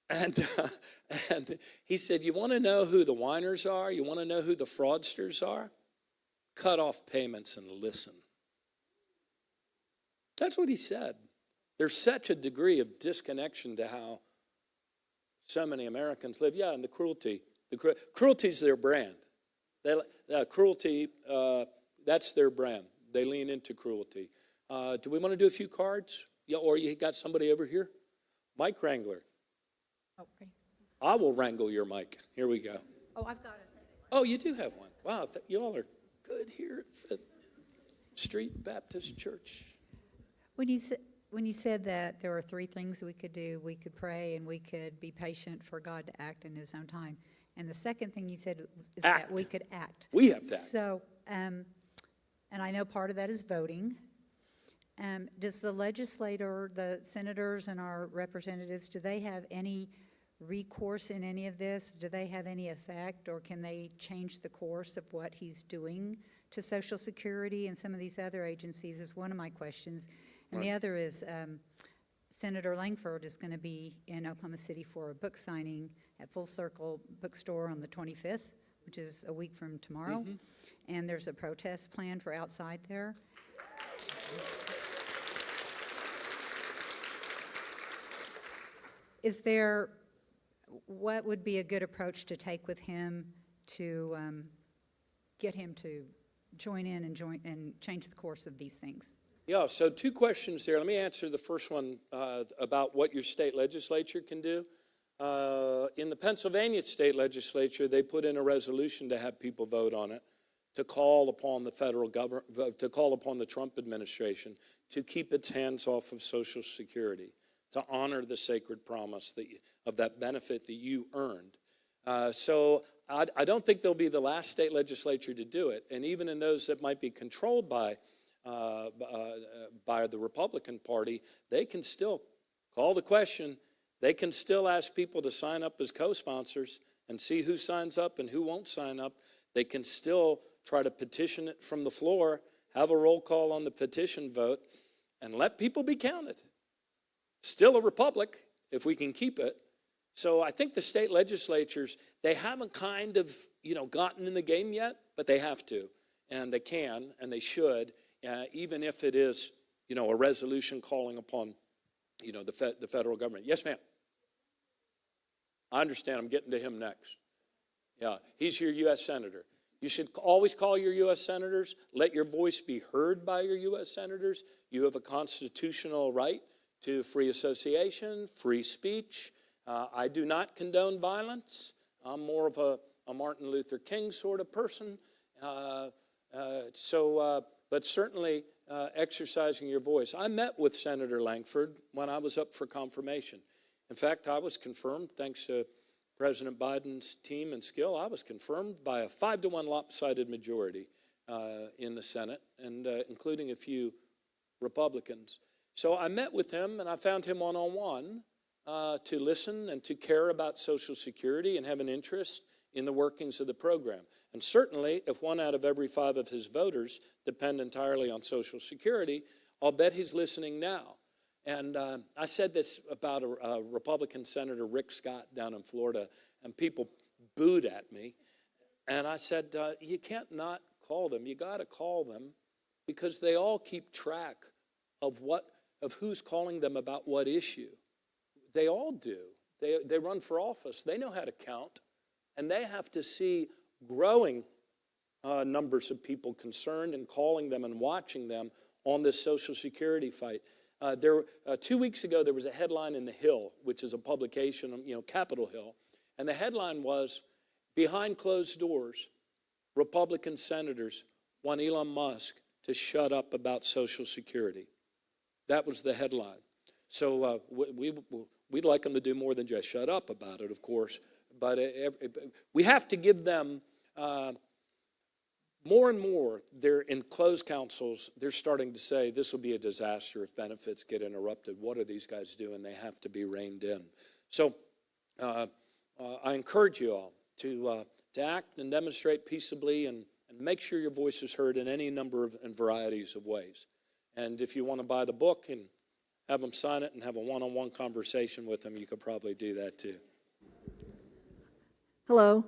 And he said, you want to know who the whiners are? You want to know who the fraudsters are? Cut off payments and listen. That's what he said. There's such a degree of disconnection to how so many Americans live. Yeah, and the cruelty. Cruelty is their brand. Cruelty, that's their brand. They lean into cruelty. Do we want to do a few cards? Yeah, or you got somebody over here? Mike Wrangler. Oh, ready? I will wrangle your mic. Here we go. Oh, I've got it. Oh, you do have one. Wow, you all are good here at Fifth Street Baptist Church. When you said that there are three things we could do, we could pray and we could be patient for God to act in His own time. And the second thing you said is Act. that we could act. We have to act. So, and I know part of that is voting. Does the legislator, the senators and our representatives, do they have any recourse in any of this? Do they have any effect, or can they change the course of what he's doing to Social Security and some of these other agencies is one of my questions. And the other is Senator Langford is going to be in Oklahoma City for a book signing at Full Circle Bookstore on the 25th, which is a week from tomorrow. And there's a protest planned for outside there. Is there, what would be a good approach to take with him to get him to join in and change the course of these things? Yeah, so two questions there. Let me answer the first one about what your state legislature can do. In the Pennsylvania state legislature, they put in a resolution to have people vote on it, to call upon the federal government, to call upon the Trump administration to keep its hands off of Social Security, to honor the sacred promise of that benefit that you earned. So I don't think they'll be the last state legislature to do it. And even in those that might be controlled by the Republican Party, they can still call the question. They can still ask people to sign up as co-sponsors and see who signs up and who won't sign up. They can still try to petition it from the floor, have a roll call on the petition vote, and let people be counted. Still a republic, if we can keep it. So I think the state legislatures, they haven't kind of, gotten in the game yet, but they have to, and they can, and they should, even if it is, a resolution calling upon, the federal government. Yes, ma'am. I understand. I'm getting to him next. Yeah, he's your U.S. Senator. You should always call your U.S. senators. Let your voice be heard by your U.S. senators. You have a constitutional right to free association, free speech. I do not condone violence. I'm more of a Martin Luther King sort of person. But certainly exercising your voice. I met with Senator Langford when I was up for confirmation. In fact, I was confirmed, thanks to President Biden's team and skill, I was confirmed by a 5-1 lopsided majority in the Senate, and including a few Republicans. So I met with him, and I found him one-on-one to listen and to care about Social Security and have an interest in the workings of the program. And certainly, if 1 out of every 5 of his voters depend entirely on Social Security, I'll bet he's listening now. And I said this about a Republican Senator, Rick Scott, down in Florida, and people booed at me. And I said, you can't not call them. You got to call them because they all keep track of who's calling them about what issue. They all do. They run for office. They know how to count. And they have to see growing numbers of people concerned and calling them and watching them on this Social Security fight. 2 weeks ago, there was a headline in The Hill, which is a publication, Capitol Hill. And the headline was, behind closed doors, Republican senators want Elon Musk to shut up about Social Security. That was the headline. So we'd like them to do more than just shut up about it, of course. But we have to give them more and more. They're in closed councils. They're starting to say this will be a disaster if benefits get interrupted. What are these guys doing? They have to be reined in. So I encourage you all to act and demonstrate peaceably and make sure your voice is heard in any number of and varieties of ways. And if you want to buy the book and have them sign it and have a one-on-one conversation with them, you could probably do that too. Hello.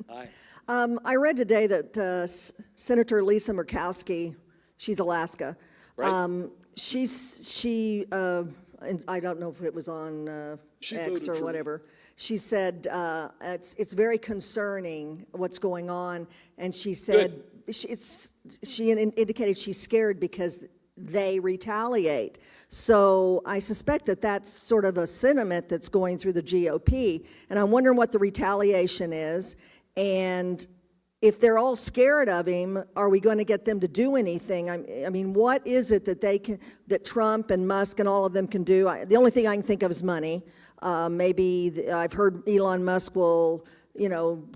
Hi. I read today that Senator Lisa Murkowski, she's Alaska. Right. And I don't know if it was on She X voted or for- whatever. She said it's very concerning what's going on, and she said she indicated she's scared because they retaliate. So I suspect that that's sort of a sentiment that's going through the GOP, and I'm wondering what the retaliation is, and if they're all scared of him, are we going to get them to do anything? I mean, what is it that that Trump and Musk and all of them can do? The only thing I can think of is money. Maybe I've heard Elon Musk will,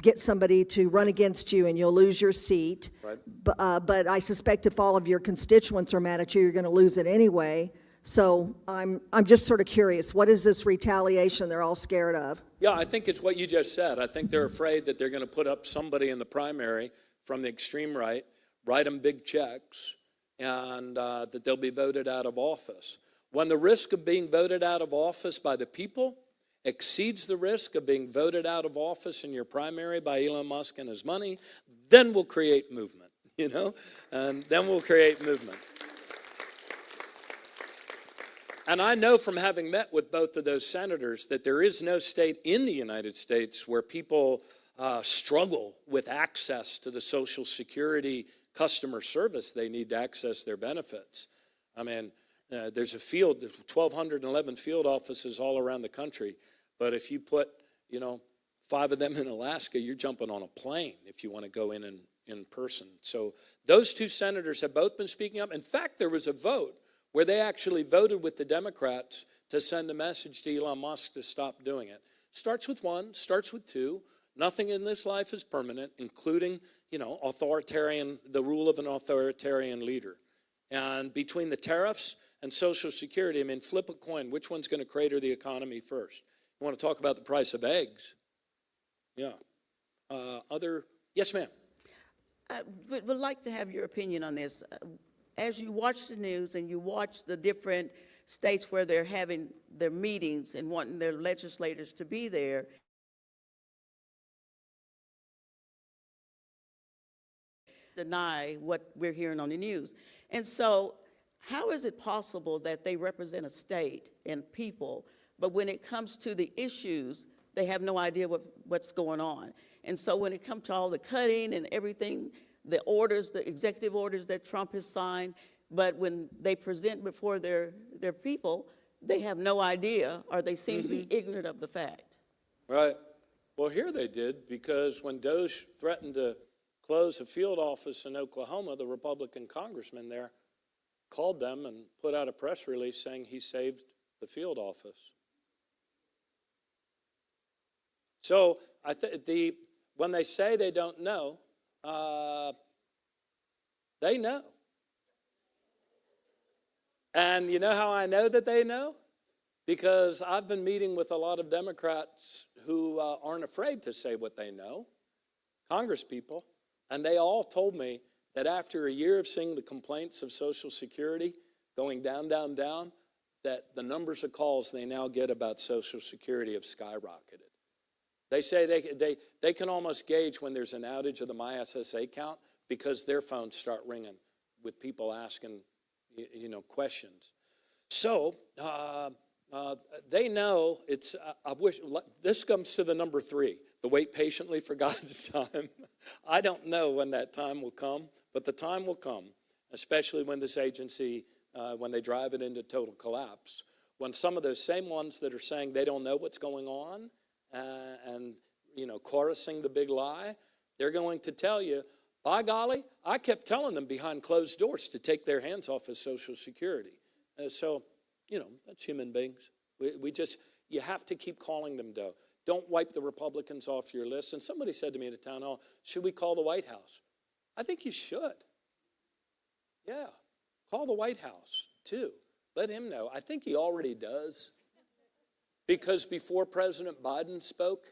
get somebody to run against you and you'll lose your seat. Right. But I suspect if all of your constituents are mad at you, you're going to lose it anyway. So I'm just sort of curious. What is this retaliation they're all scared of? Yeah, I think it's what you just said. I think they're afraid that they're going to put up somebody in the primary from the extreme right, write them big checks, and that they'll be voted out of office. When the risk of being voted out of office by the people exceeds the risk of being voted out of office in your primary by Elon Musk and his money, then we'll create movement, and then we'll create movement. And I know from having met with both of those senators that there is no state in the United States where people struggle with access to the Social Security customer service they need to access their benefits. I mean, there's 1,211 field offices all around the country, but if you put, 5 of them in Alaska, you're jumping on a plane if you want to go in person. So those two senators have both been speaking up. In fact, there was a vote where they actually voted with the Democrats to send a message to Elon Musk to stop doing it. Starts with one, starts with two. Nothing in this life is permanent, including, the rule of an authoritarian leader. And between the tariffs and Social Security, flip a coin. Which one's going to crater the economy first? You want to talk about the price of eggs? Yeah. Yes, ma'am. I would like to have your opinion on this. As you watch the news and you watch the different states where they're having their meetings and wanting their legislators to be there, deny what we're hearing on the news. And so how is it possible that they represent a state and people, but when it comes to the issues, they have no idea what's going on? And so when it comes to all the cutting and everything, the orders, the executive orders that Trump has signed, but when they present before their people, they have no idea, or they seem to be ignorant of the fact. Right. Well, here they did, because when Doge threatened to close a field office in Oklahoma, the Republican congressman there called them and put out a press release saying he saved the field office. So when they say they don't know, they know. And you know how I know that they know? Because I've been meeting with a lot of Democrats who aren't afraid to say what they know, congresspeople, and they all told me that after a year of seeing the complaints of Social Security going down, down, down, that the numbers of calls they now get about Social Security have skyrocketed. They say they can almost gauge when there's an outage of the MySSA count because their phones start ringing with people asking, questions. So they know it's. I wish this comes to the number 3. The wait patiently for God's time. I don't know when that time will come, but the time will come, especially when this agency, when they drive it into total collapse. When some of those same ones that are saying they don't know what's going on and chorusing the big lie, they're going to tell you, by golly, I kept telling them behind closed doors to take their hands off of Social Security. So, that's human beings. You have to keep calling them, though. Don't wipe the Republicans off your list. And somebody said to me at a town hall, should we call the White House? I think you should. Yeah, call the White House, too. Let him know. I think he already does. Because before President Biden spoke,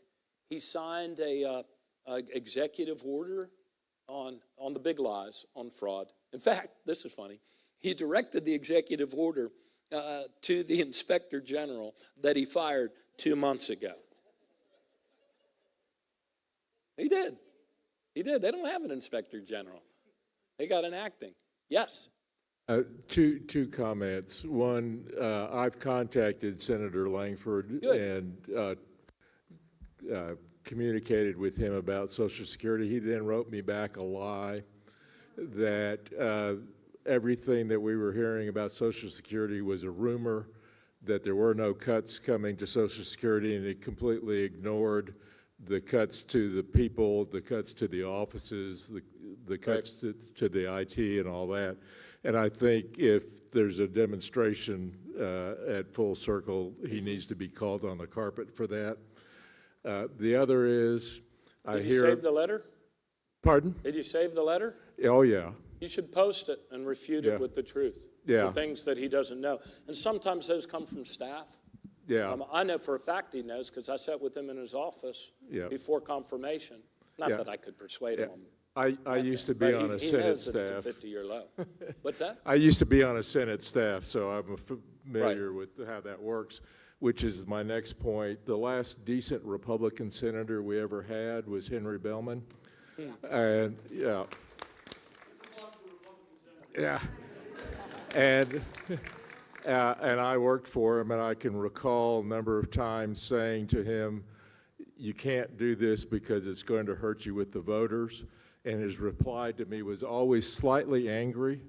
he signed a executive order on the big lies, on fraud. In fact, this is funny. He directed the executive order to the Inspector General that he fired 2 months ago. He did. He did. They don't have an Inspector General. They got an acting. Yes. Two comments. One, I've contacted Senator Langford and communicated with him about Social Security. He then wrote me back a lie that everything that we were hearing about Social Security was a rumor, that there were no cuts coming to Social Security, and he completely ignored the cuts to the people, the cuts to the offices, the cuts to the IT and all that. And I think if there's a demonstration at Full Circle, he needs to be called on the carpet for that. The other is, Did you save the letter? Pardon? Did you save the letter? Oh, yeah. You should post it and refute Yeah. it with the truth. Yeah. The things that he doesn't know. And sometimes those come from staff. Yeah. I know for a fact he knows because I sat with him in his office Yeah. before confirmation. Not Yeah. that I could persuade Yeah. him. I used to be But on he a Senate knows that it's a staff. 50-year low. What's that? I used to be on a Senate staff, so I'm familiar with how that works, which is my next point. The last decent Republican senator we ever had was Henry Bellman. And, yeah. Yeah. And I worked for him, and I can recall a number of times saying to him, you can't do this because it's going to hurt you with the voters. And his reply to me was always slightly angry.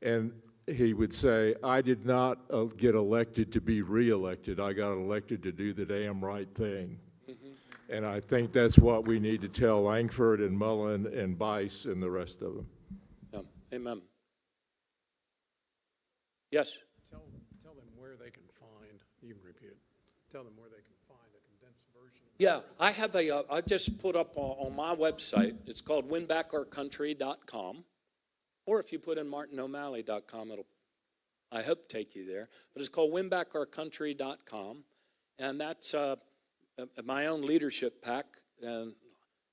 And he would say, I did not get elected to be reelected. I got elected to do the damn right thing. And I think that's what we need to tell Langford and Mullen and Bice and the rest of them. Yeah. Amen. Yes. Tell them where they can find, you can repeat it, tell them where they can find a condensed version. Yeah, I have I just put up on my website, it's called winbackourcountry.com, or if you put in martino'malley.com, it'll, I hope, take you there. But it's called winbackourcountry.com, and that's my own leadership pack, and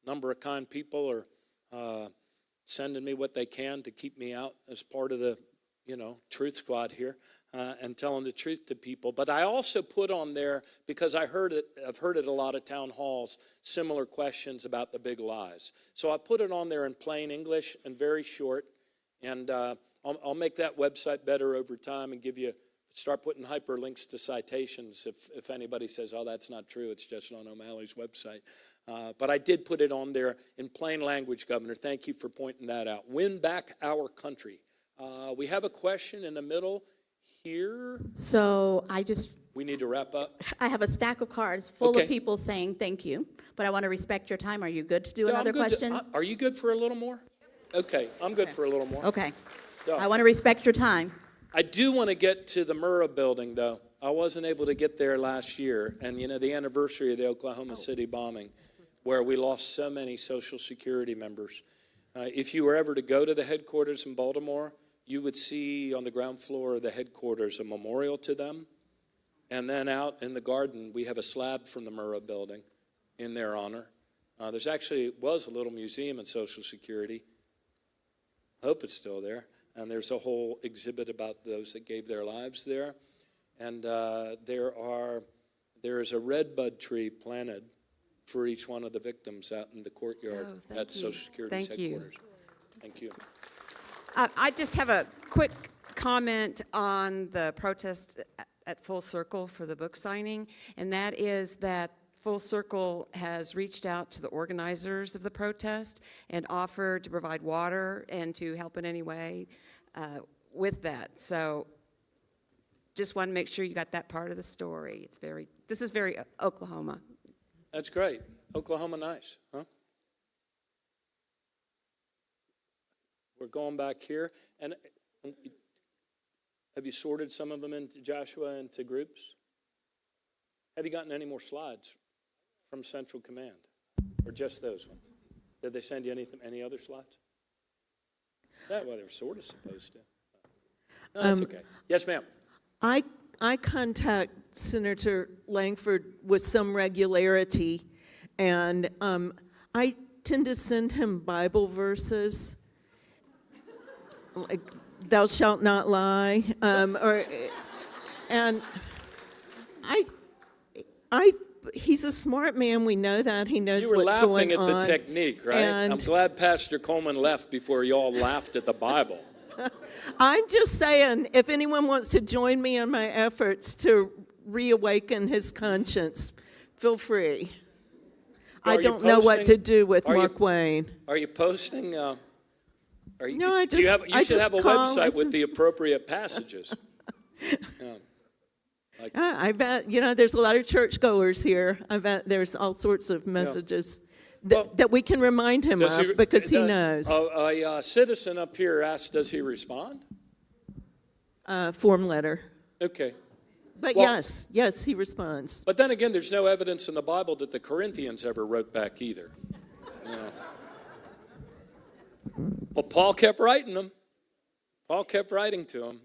a number of kind people are sending me what they can to keep me out as part of the, truth squad here, and telling the truth to people. But I also put on there, because I've heard it a lot of town halls, similar questions about the big lies. So I put it on there in plain English and very short, and I'll make that website better over time and start putting hyperlinks to citations if anybody says, oh, that's not true, it's just on O'Malley's website. But I did put it on there in plain language, Governor. Thank you for pointing that out. Win back our country. We have a question in the middle here. So We need to wrap up. I have a stack of cards full Okay. of people saying thank you, but I want to respect your time. Are you good to do Yeah, another I'm good question? are you good for a little more? Okay, I'm good for a little more. Okay. So, I want to respect your time. I do want to get to the Murrah building, though. I wasn't able to get there last year, and the anniversary of the Oklahoma City bombing, where we lost so many Social Security members. If you were ever to go to the headquarters in Baltimore, you would see on the ground floor of the headquarters a memorial to them. And then out in the garden, we have a slab from the Murrah building in their honor. Was a little museum in Social Security. I hope it's still there. And there's a whole exhibit about those that gave their lives there. And there is a redbud tree planted for each one of the victims out in the courtyard at Social Security's headquarters. Thank you. I just have a quick comment on the protest at Full Circle for the book signing, and that is that Full Circle has reached out to the organizers of the protest and offered to provide water and to help in any way with that. So just want to make sure you got that part of the story. This is very Oklahoma. That's great. Oklahoma nice, huh? We're going back here. And have you sorted some of them into into groups? Have you gotten any more slides from Central Command? Or just those ones? Did they send you any other slides? Well, they were sort of supposed to. No, that's okay. Yes, ma'am. I contact Senator Langford with some regularity, and I tend to send him Bible verses, like "Thou shalt not lie," and he's a smart man. We know that he knows You were what's going laughing on. at the technique, right? And I'm glad Pastor Coleman left before you all laughed at the Bible. I'm just saying, if anyone wants to join me in my efforts to reawaken his conscience, feel free. I don't know what to do with Mark Wayne. Are you posting Or No, I do you just- have, you I should just have a call, website with listen. the appropriate passages. Yeah. I bet, there's a lot of churchgoers here. I bet there's all sorts of messages Well, that we can remind him Does of because he knows. A citizen up here asked, does he respond? Form letter. Okay. But Well- yes, he responds. But then again, there's no evidence in the Bible that the Corinthians ever wrote back either. You know. But Paul kept writing them. Paul kept writing to them.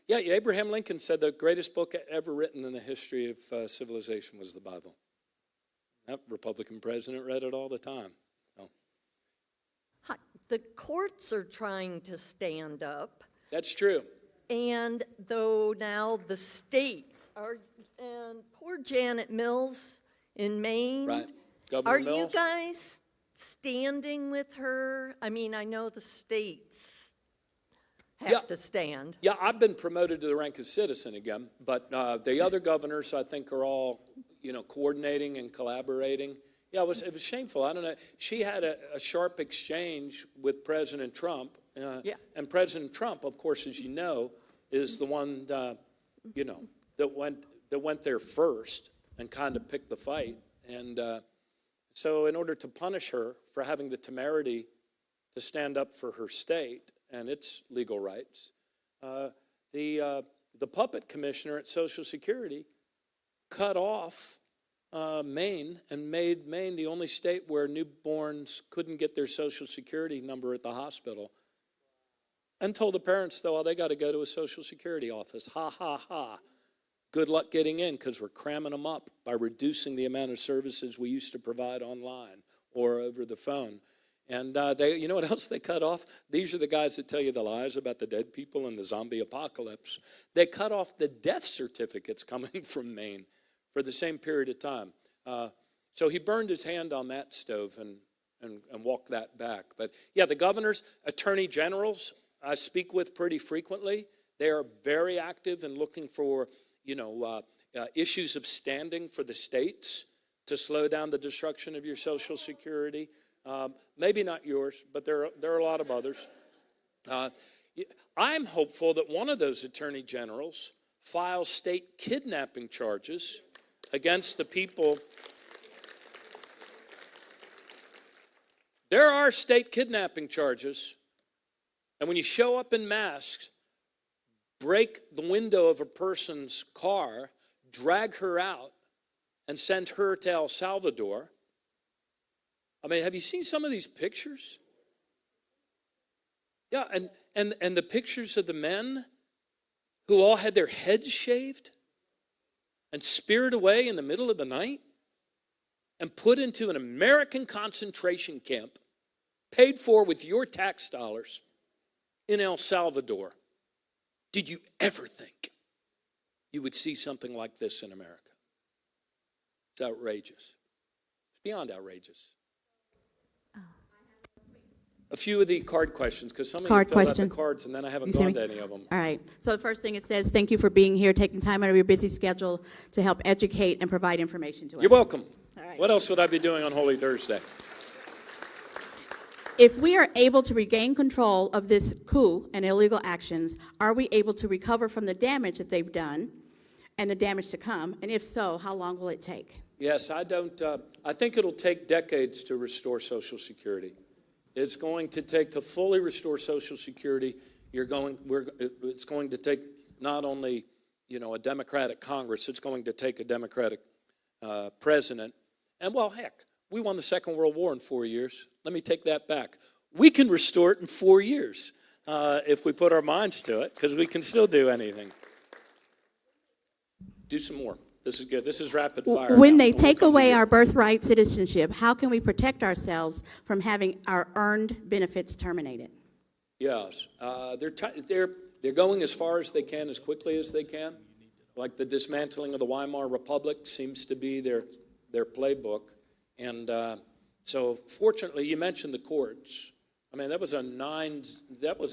Yeah, Abraham Lincoln said the greatest book ever written in the history of civilization was the Bible. That Republican president read it all the time. So, Hi, the courts are trying to stand up, that's true. and though now the states are, and poor Janet Mills in Maine. Right. Governor Are you Mills? guys standing with her? I mean, I know the states Yeah. have to stand. Yeah, I've been promoted to the rank of citizen again, but the other governors, I think, are all, coordinating and collaborating. Yeah, it was shameful. I don't know. She had a sharp exchange with President Trump. Yeah. And President Trump, of course, as you know, is the one, that went there first and kind of picked the fight. And so in order to punish her for having the temerity to stand up for her state and its legal rights, the puppet commissioner at Social Security cut off Maine and made Maine the only state where newborns couldn't get their Social Security number at the hospital. And told the parents, though, they got to go to a Social Security office. Ha, ha, ha. Good luck getting in because we're cramming them up by reducing the amount of services we used to provide online or over the phone. And you know what else they cut off? These are the guys that tell you the lies about the dead people and the zombie apocalypse. They cut off the death certificates coming from Maine for the same period of time. So he burned his hand on that stove and walked that back. But yeah, the governors, attorney generals, I speak with pretty frequently. They are very active in looking for, issues of standing for the states to slow down the destruction of your Social Security. Maybe not yours, but there are a lot of others. I'm hopeful that one of those attorney generals files state kidnapping charges against the people. There are state kidnapping charges, and when you show up in masks, break the window of a person's car, drag her out, and send her to El Salvador. I mean, have you seen some of these pictures? Yeah, and the pictures of the men who all had their heads shaved and speared away in the middle of the night and put into an American concentration camp paid for with your tax dollars in El Salvador. Did you ever think you would see something like this in America? It's outrageous. It's beyond outrageous. A few of the card questions, because some of you filled out the cards and then I haven't gone to any of them. All right. So the first thing it says, thank you for being here, taking time out of your busy schedule to help educate and provide information to us. You're welcome. All right. What else would I be doing on Holy Thursday? If we are able to regain control of this coup and illegal actions, are we able to recover from the damage that they've done and the damage to come? And if so, how long will it take? Yes, I think it'll take decades to restore Social Security. It's going to take, to fully restore Social Security, it's going to take not only, a Democratic Congress, it's going to take a Democratic president. And well, heck, we won the Second World War in 4 years. Let me take that back. We can restore it in 4 years if we put our minds to it, because we can still do anything. Do some more. This is good. This is rapid fire. When now. they We'll take come to away you. our birthright citizenship, how can we protect ourselves from having our earned benefits terminated? Yes, they're going as far as they can, as quickly as they can. Like the dismantling of the Weimar Republic seems to be their playbook. And so, fortunately, you mentioned the courts. I mean, that was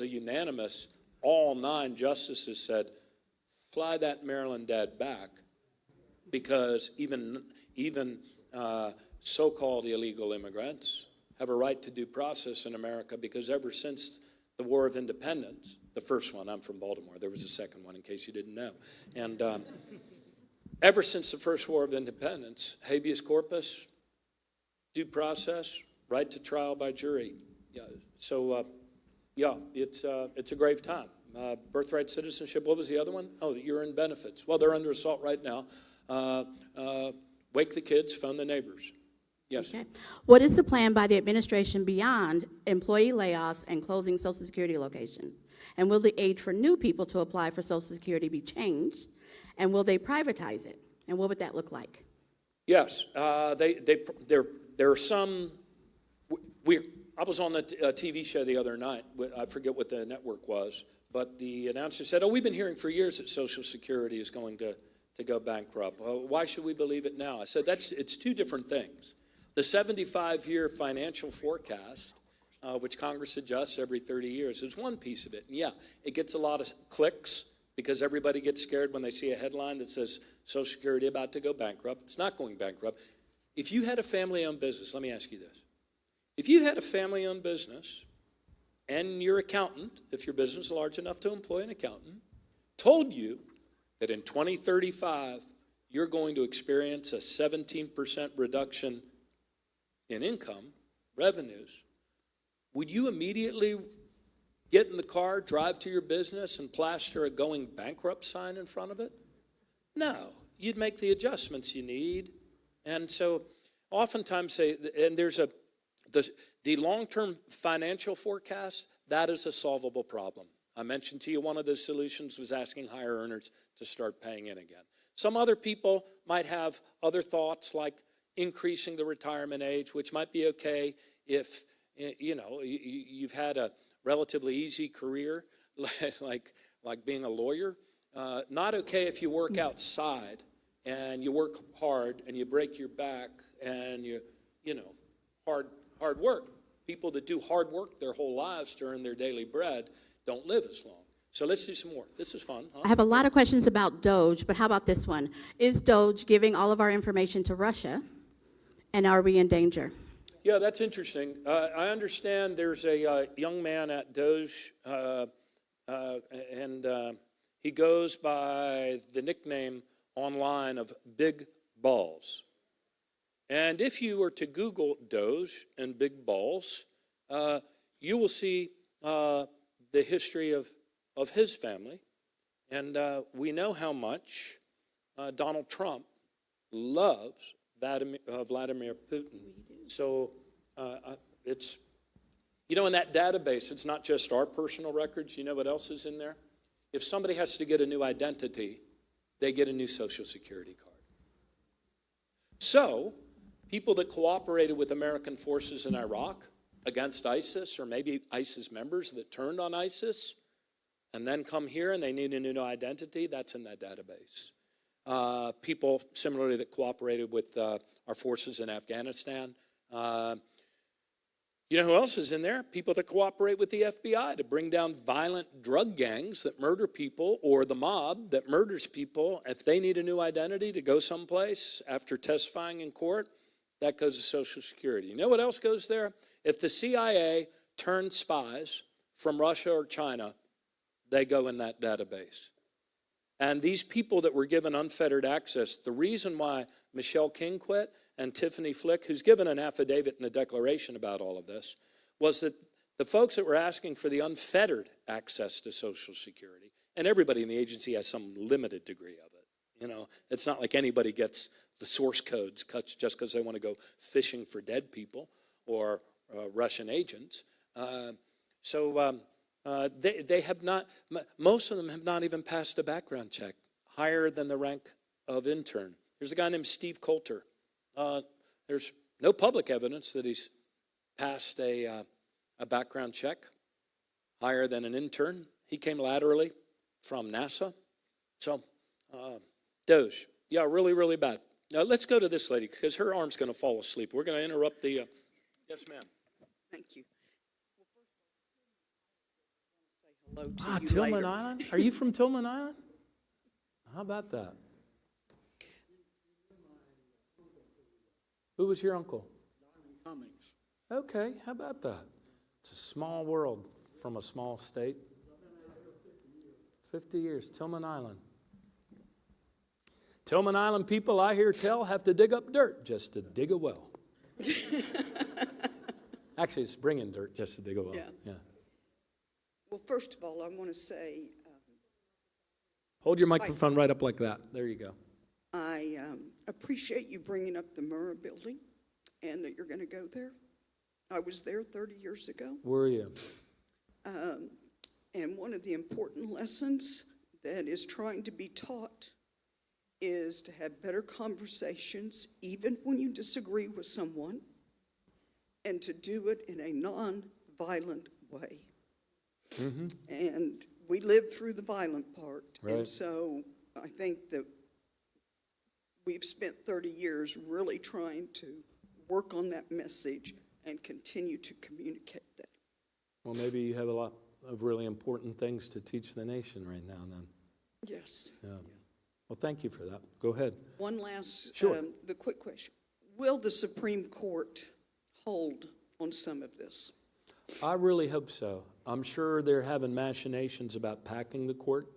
a unanimous. All 9 justices said, fly that Maryland dad back, because even so-called illegal immigrants have a right to due process in America because ever since the War of Independence, the first one, I'm from Baltimore, there was a second one in case you didn't know, and ever since the first War of Independence, habeas corpus, due process, right to trial by jury. Yeah, so, it's a grave time. Birthright citizenship, what was the other one? Oh, you're in benefits. Well, they're under assault right now. Wake the kids, phone the neighbors. Yes. Okay. What is the plan by the administration beyond employee layoffs and closing Social Security locations? And will the age for new people to apply for Social Security be changed? And will they privatize it? And what would that look like? Yes, there are some. I was on a TV show the other night. I forget what the network was, but the announcer said, "Oh, we've been hearing for years that Social Security is going to go bankrupt. Why should we believe it now?" I said, it's two different things. The 75-year financial forecast, which Congress adjusts every 30 years, is one piece of it. And yeah, it gets a lot of clicks because everybody gets scared when they see a headline that says Social Security about to go bankrupt. It's not going bankrupt. If you had a family-owned business, let me ask you this. If you had a family-owned business and your accountant, if your business is large enough to employ an accountant, told you that in 2035 you're going to experience a 17% reduction in income, revenues, would you immediately get in the car, drive to your business, and plaster a going bankrupt sign in front of it? No, you'd make the adjustments you need. And so oftentimes the long-term financial forecast, that is a solvable problem. I mentioned to you one of the solutions was asking higher earners to start paying in again. Some other people might have other thoughts like increasing the retirement age, which might be okay if you've had a relatively easy career, like being a lawyer. Not okay if you work outside and you work hard and you break your back and hard work. People that do hard work their whole lives to earn their daily bread don't live as long. So let's do some more. This is fun, huh? I have a lot of questions about Doge, but how about this one? Is Doge giving all of our information to Russia, and are we in danger? Yeah, that's interesting. I understand there's a young man at Doge, and he goes by the nickname online of Big Balls. And if you were to Google Doge and Big Balls, you will see the history of his family. And we know how much Donald Trump loves Vladimir Putin. So it's, in that database, it's not just our personal records. You know what else is in there? If somebody has to get a new identity, they get a new Social Security card. So people that cooperated with American forces in Iraq against ISIS, or maybe ISIS members that turned on ISIS, and then come here and they need a new identity, that's in that database. People, similarly, that cooperated with our forces in Afghanistan. You know who else is in there? People that cooperate with the FBI to bring down violent drug gangs that murder people, or the mob that murders people. If they need a new identity to go someplace after testifying in court, that goes to Social Security. You know what else goes there? If the CIA turns spies from Russia or China, they go in that database. And these people that were given unfettered access, the reason why Michelle King quit and Tiffany Flick, who's given an affidavit and a declaration about all of this, was that the folks that were asking for the unfettered access to Social Security, and everybody in the agency has some limited degree of it. It's not like anybody gets the source codes cut just because they want to go fishing for dead people or Russian agents. They have not, most of them have not even passed a background check, higher than the rank of intern. There's a guy named Steve Coulter. There's no public evidence that he's passed a background check, higher than an intern. He came laterally from NASA. So, Doge, yeah, really, really bad. Now, let's go to this lady, because her arm's going to fall asleep. We're going to interrupt the, yes, ma'am. Thank you. Hello to you Tillman later. Island? Are you from Tillman Island? How about that? Who was your uncle? Cummings. Okay, how about that? It's a small world from a small state. 50 years, Tillman Island. Tillman Island people, I hear tell, have to dig up dirt just to dig a well. Actually, it's bringing dirt just to dig a well. Yeah. Well, first of all, I want to say Hold your microphone right up like that. There you go. I appreciate you bringing up the Murrah building and that you're going to go there. I was there 30 years ago. Where are you? And one of the important lessons that is trying to be taught is to have better conversations, even when you disagree with someone, and to do it in a non-violent way. Mm-hmm. And we lived through the violent part. Right. And so I think that we've spent 30 years really trying to work on that message and continue to communicate that. Well, maybe you have a lot of really important things to teach the nation right now then. Yes. Yeah. Well, thank you for that. Go ahead. One last, Sure. the quick question. Will the Supreme Court hold on some of this? I really hope so. I'm sure they're having machinations about packing the court.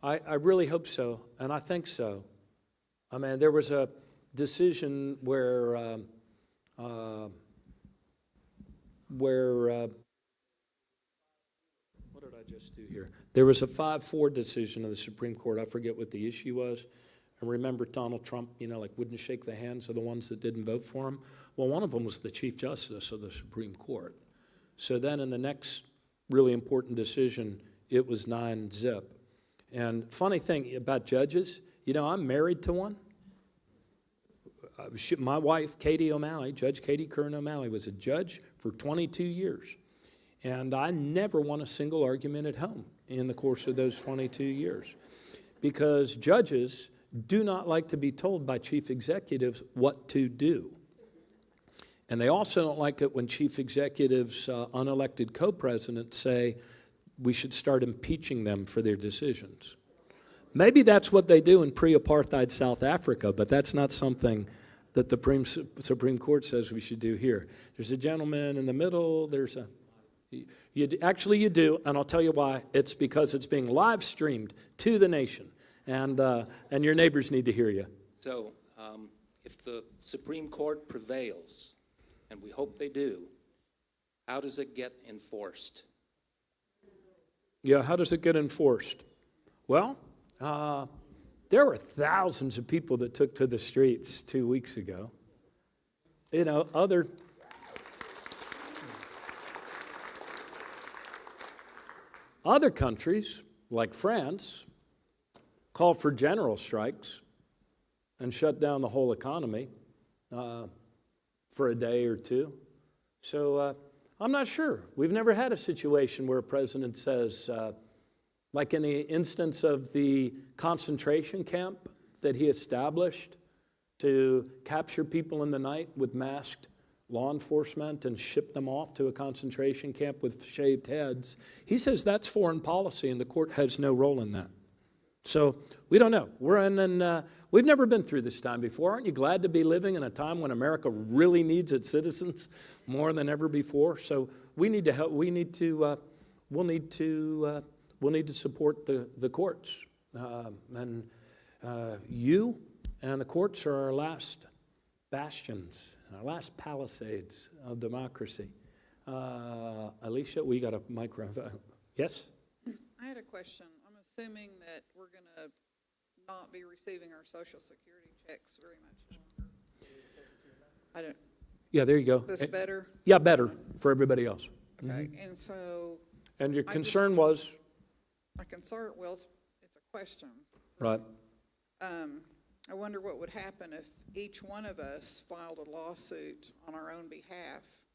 I really hope so, and I think so. I mean, there was a decision where what did I just do here? There was a 5-4 decision of the Supreme Court. I forget what the issue was. And remember Donald Trump, wouldn't shake the hands of the ones that didn't vote for him? Well, one of them was the Chief Justice of the Supreme Court. So then in the next really important decision, it was 9-0. And funny thing about judges, I'm married to one. My wife, Katie O'Malley, Judge Katie Kern O'Malley, was a judge for 22 years. And I never won a single argument at home in the course of those 22 years. Because judges do not like to be told by chief executives what to do. And they also don't like it when chief executives, unelected co-presidents, say we should start impeaching them for their decisions. Maybe that's what they do in pre-apartheid South Africa, but that's not something that the Supreme Court says we should do here. There's a gentleman in the middle, you do, and I'll tell you why. It's because it's being live streamed to the nation, and your neighbors need to hear you. So if the Supreme Court prevails, and we hope they do, how does it get enforced? Yeah, how does it get enforced? Well, there were thousands of people that took to the streets 2 weeks ago. Other countries, like France, called for general strikes and shut down the whole economy for a day or two. So I'm not sure. We've never had a situation where a president says, like in the instance of the concentration camp that he established to capture people in the night with masked law enforcement and ship them off to a concentration camp with shaved heads. He says that's foreign policy and the court has no role in that. So we don't know. We've never been through this time before. Aren't you glad to be living in a time when America really needs its citizens more than ever before? So we need to help. We'll need to support the courts, and you and the courts are our last bastions, our last palisades of democracy. Alicia, we got a microphone. Yes? I had a question. I'm assuming that we're going to not be receiving our Social Security checks very much longer. I don't. Yeah, there you go. Is this better? Yeah, better for everybody else. Okay, and so. And your concern was? My concern, well, it's a question. Right. I wonder what would happen if each one of us filed a lawsuit on our own behalf,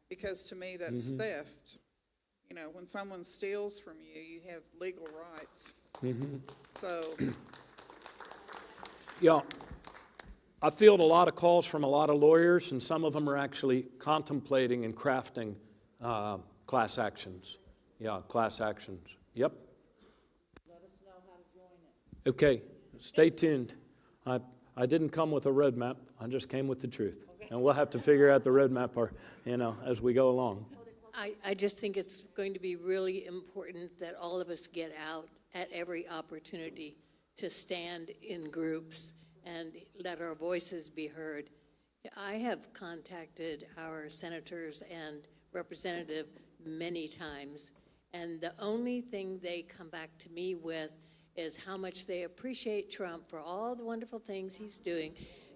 because to me that's theft. When someone steals from you, you have legal rights. So. Yeah, I field a lot of calls from a lot of lawyers, and some of them are actually contemplating and crafting class actions. Yeah, class actions. Yep. Let us know how to join it. Okay, stay tuned. I didn't come with a roadmap. I just came with the truth. And we'll have to figure out the roadmap, as we go along. I just think it's going to be really important that all of us get out at every opportunity to stand in groups and let our voices be heard. I have contacted our senators and representative many times, and the only thing they come back to me with is how much they appreciate Trump for all the wonderful things he's doing.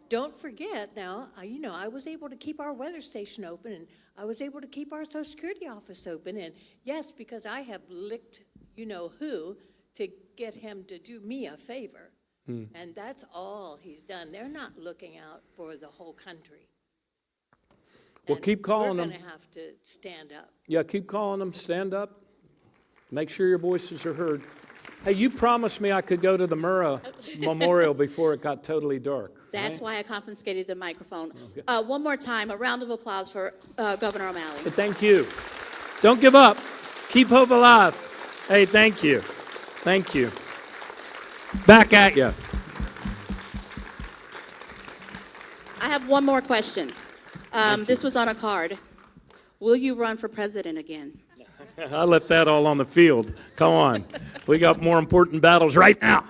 Don't forget now, I was able to keep our weather station open, and I was able to keep our Social Security office open, and yes, because I have licked who to get him to do me a favor. And that's all he's done. They're not looking out for the whole country. Well, keep calling them. We're going to have to stand up. Yeah, keep calling them. Stand up. Make sure your voices are heard. Hey, you promised me I could go to the Murrah Memorial before it got totally dark. That's right? why I confiscated the microphone. Okay. One more time, a round of applause for Governor O'Malley. Hey, thank you. Don't give up. Keep hope alive. Hey, thank you. Thank you. Back at you. I have one more question. This was on a card. Will you run for president again? I left that all on the field. Come on. We got more important battles right now.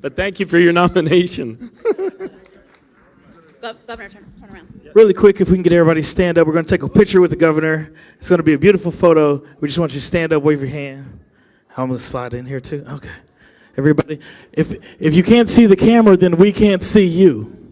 But thank you for your nomination. Governor, turn around. Really quick, if we can get everybody to stand up, we're going to take a picture with the governor. It's going to be a beautiful photo. We just want you to stand up, wave your hand. I'm going to slide in here too. Okay. Everybody, if you can't see the camera, then we can't see you.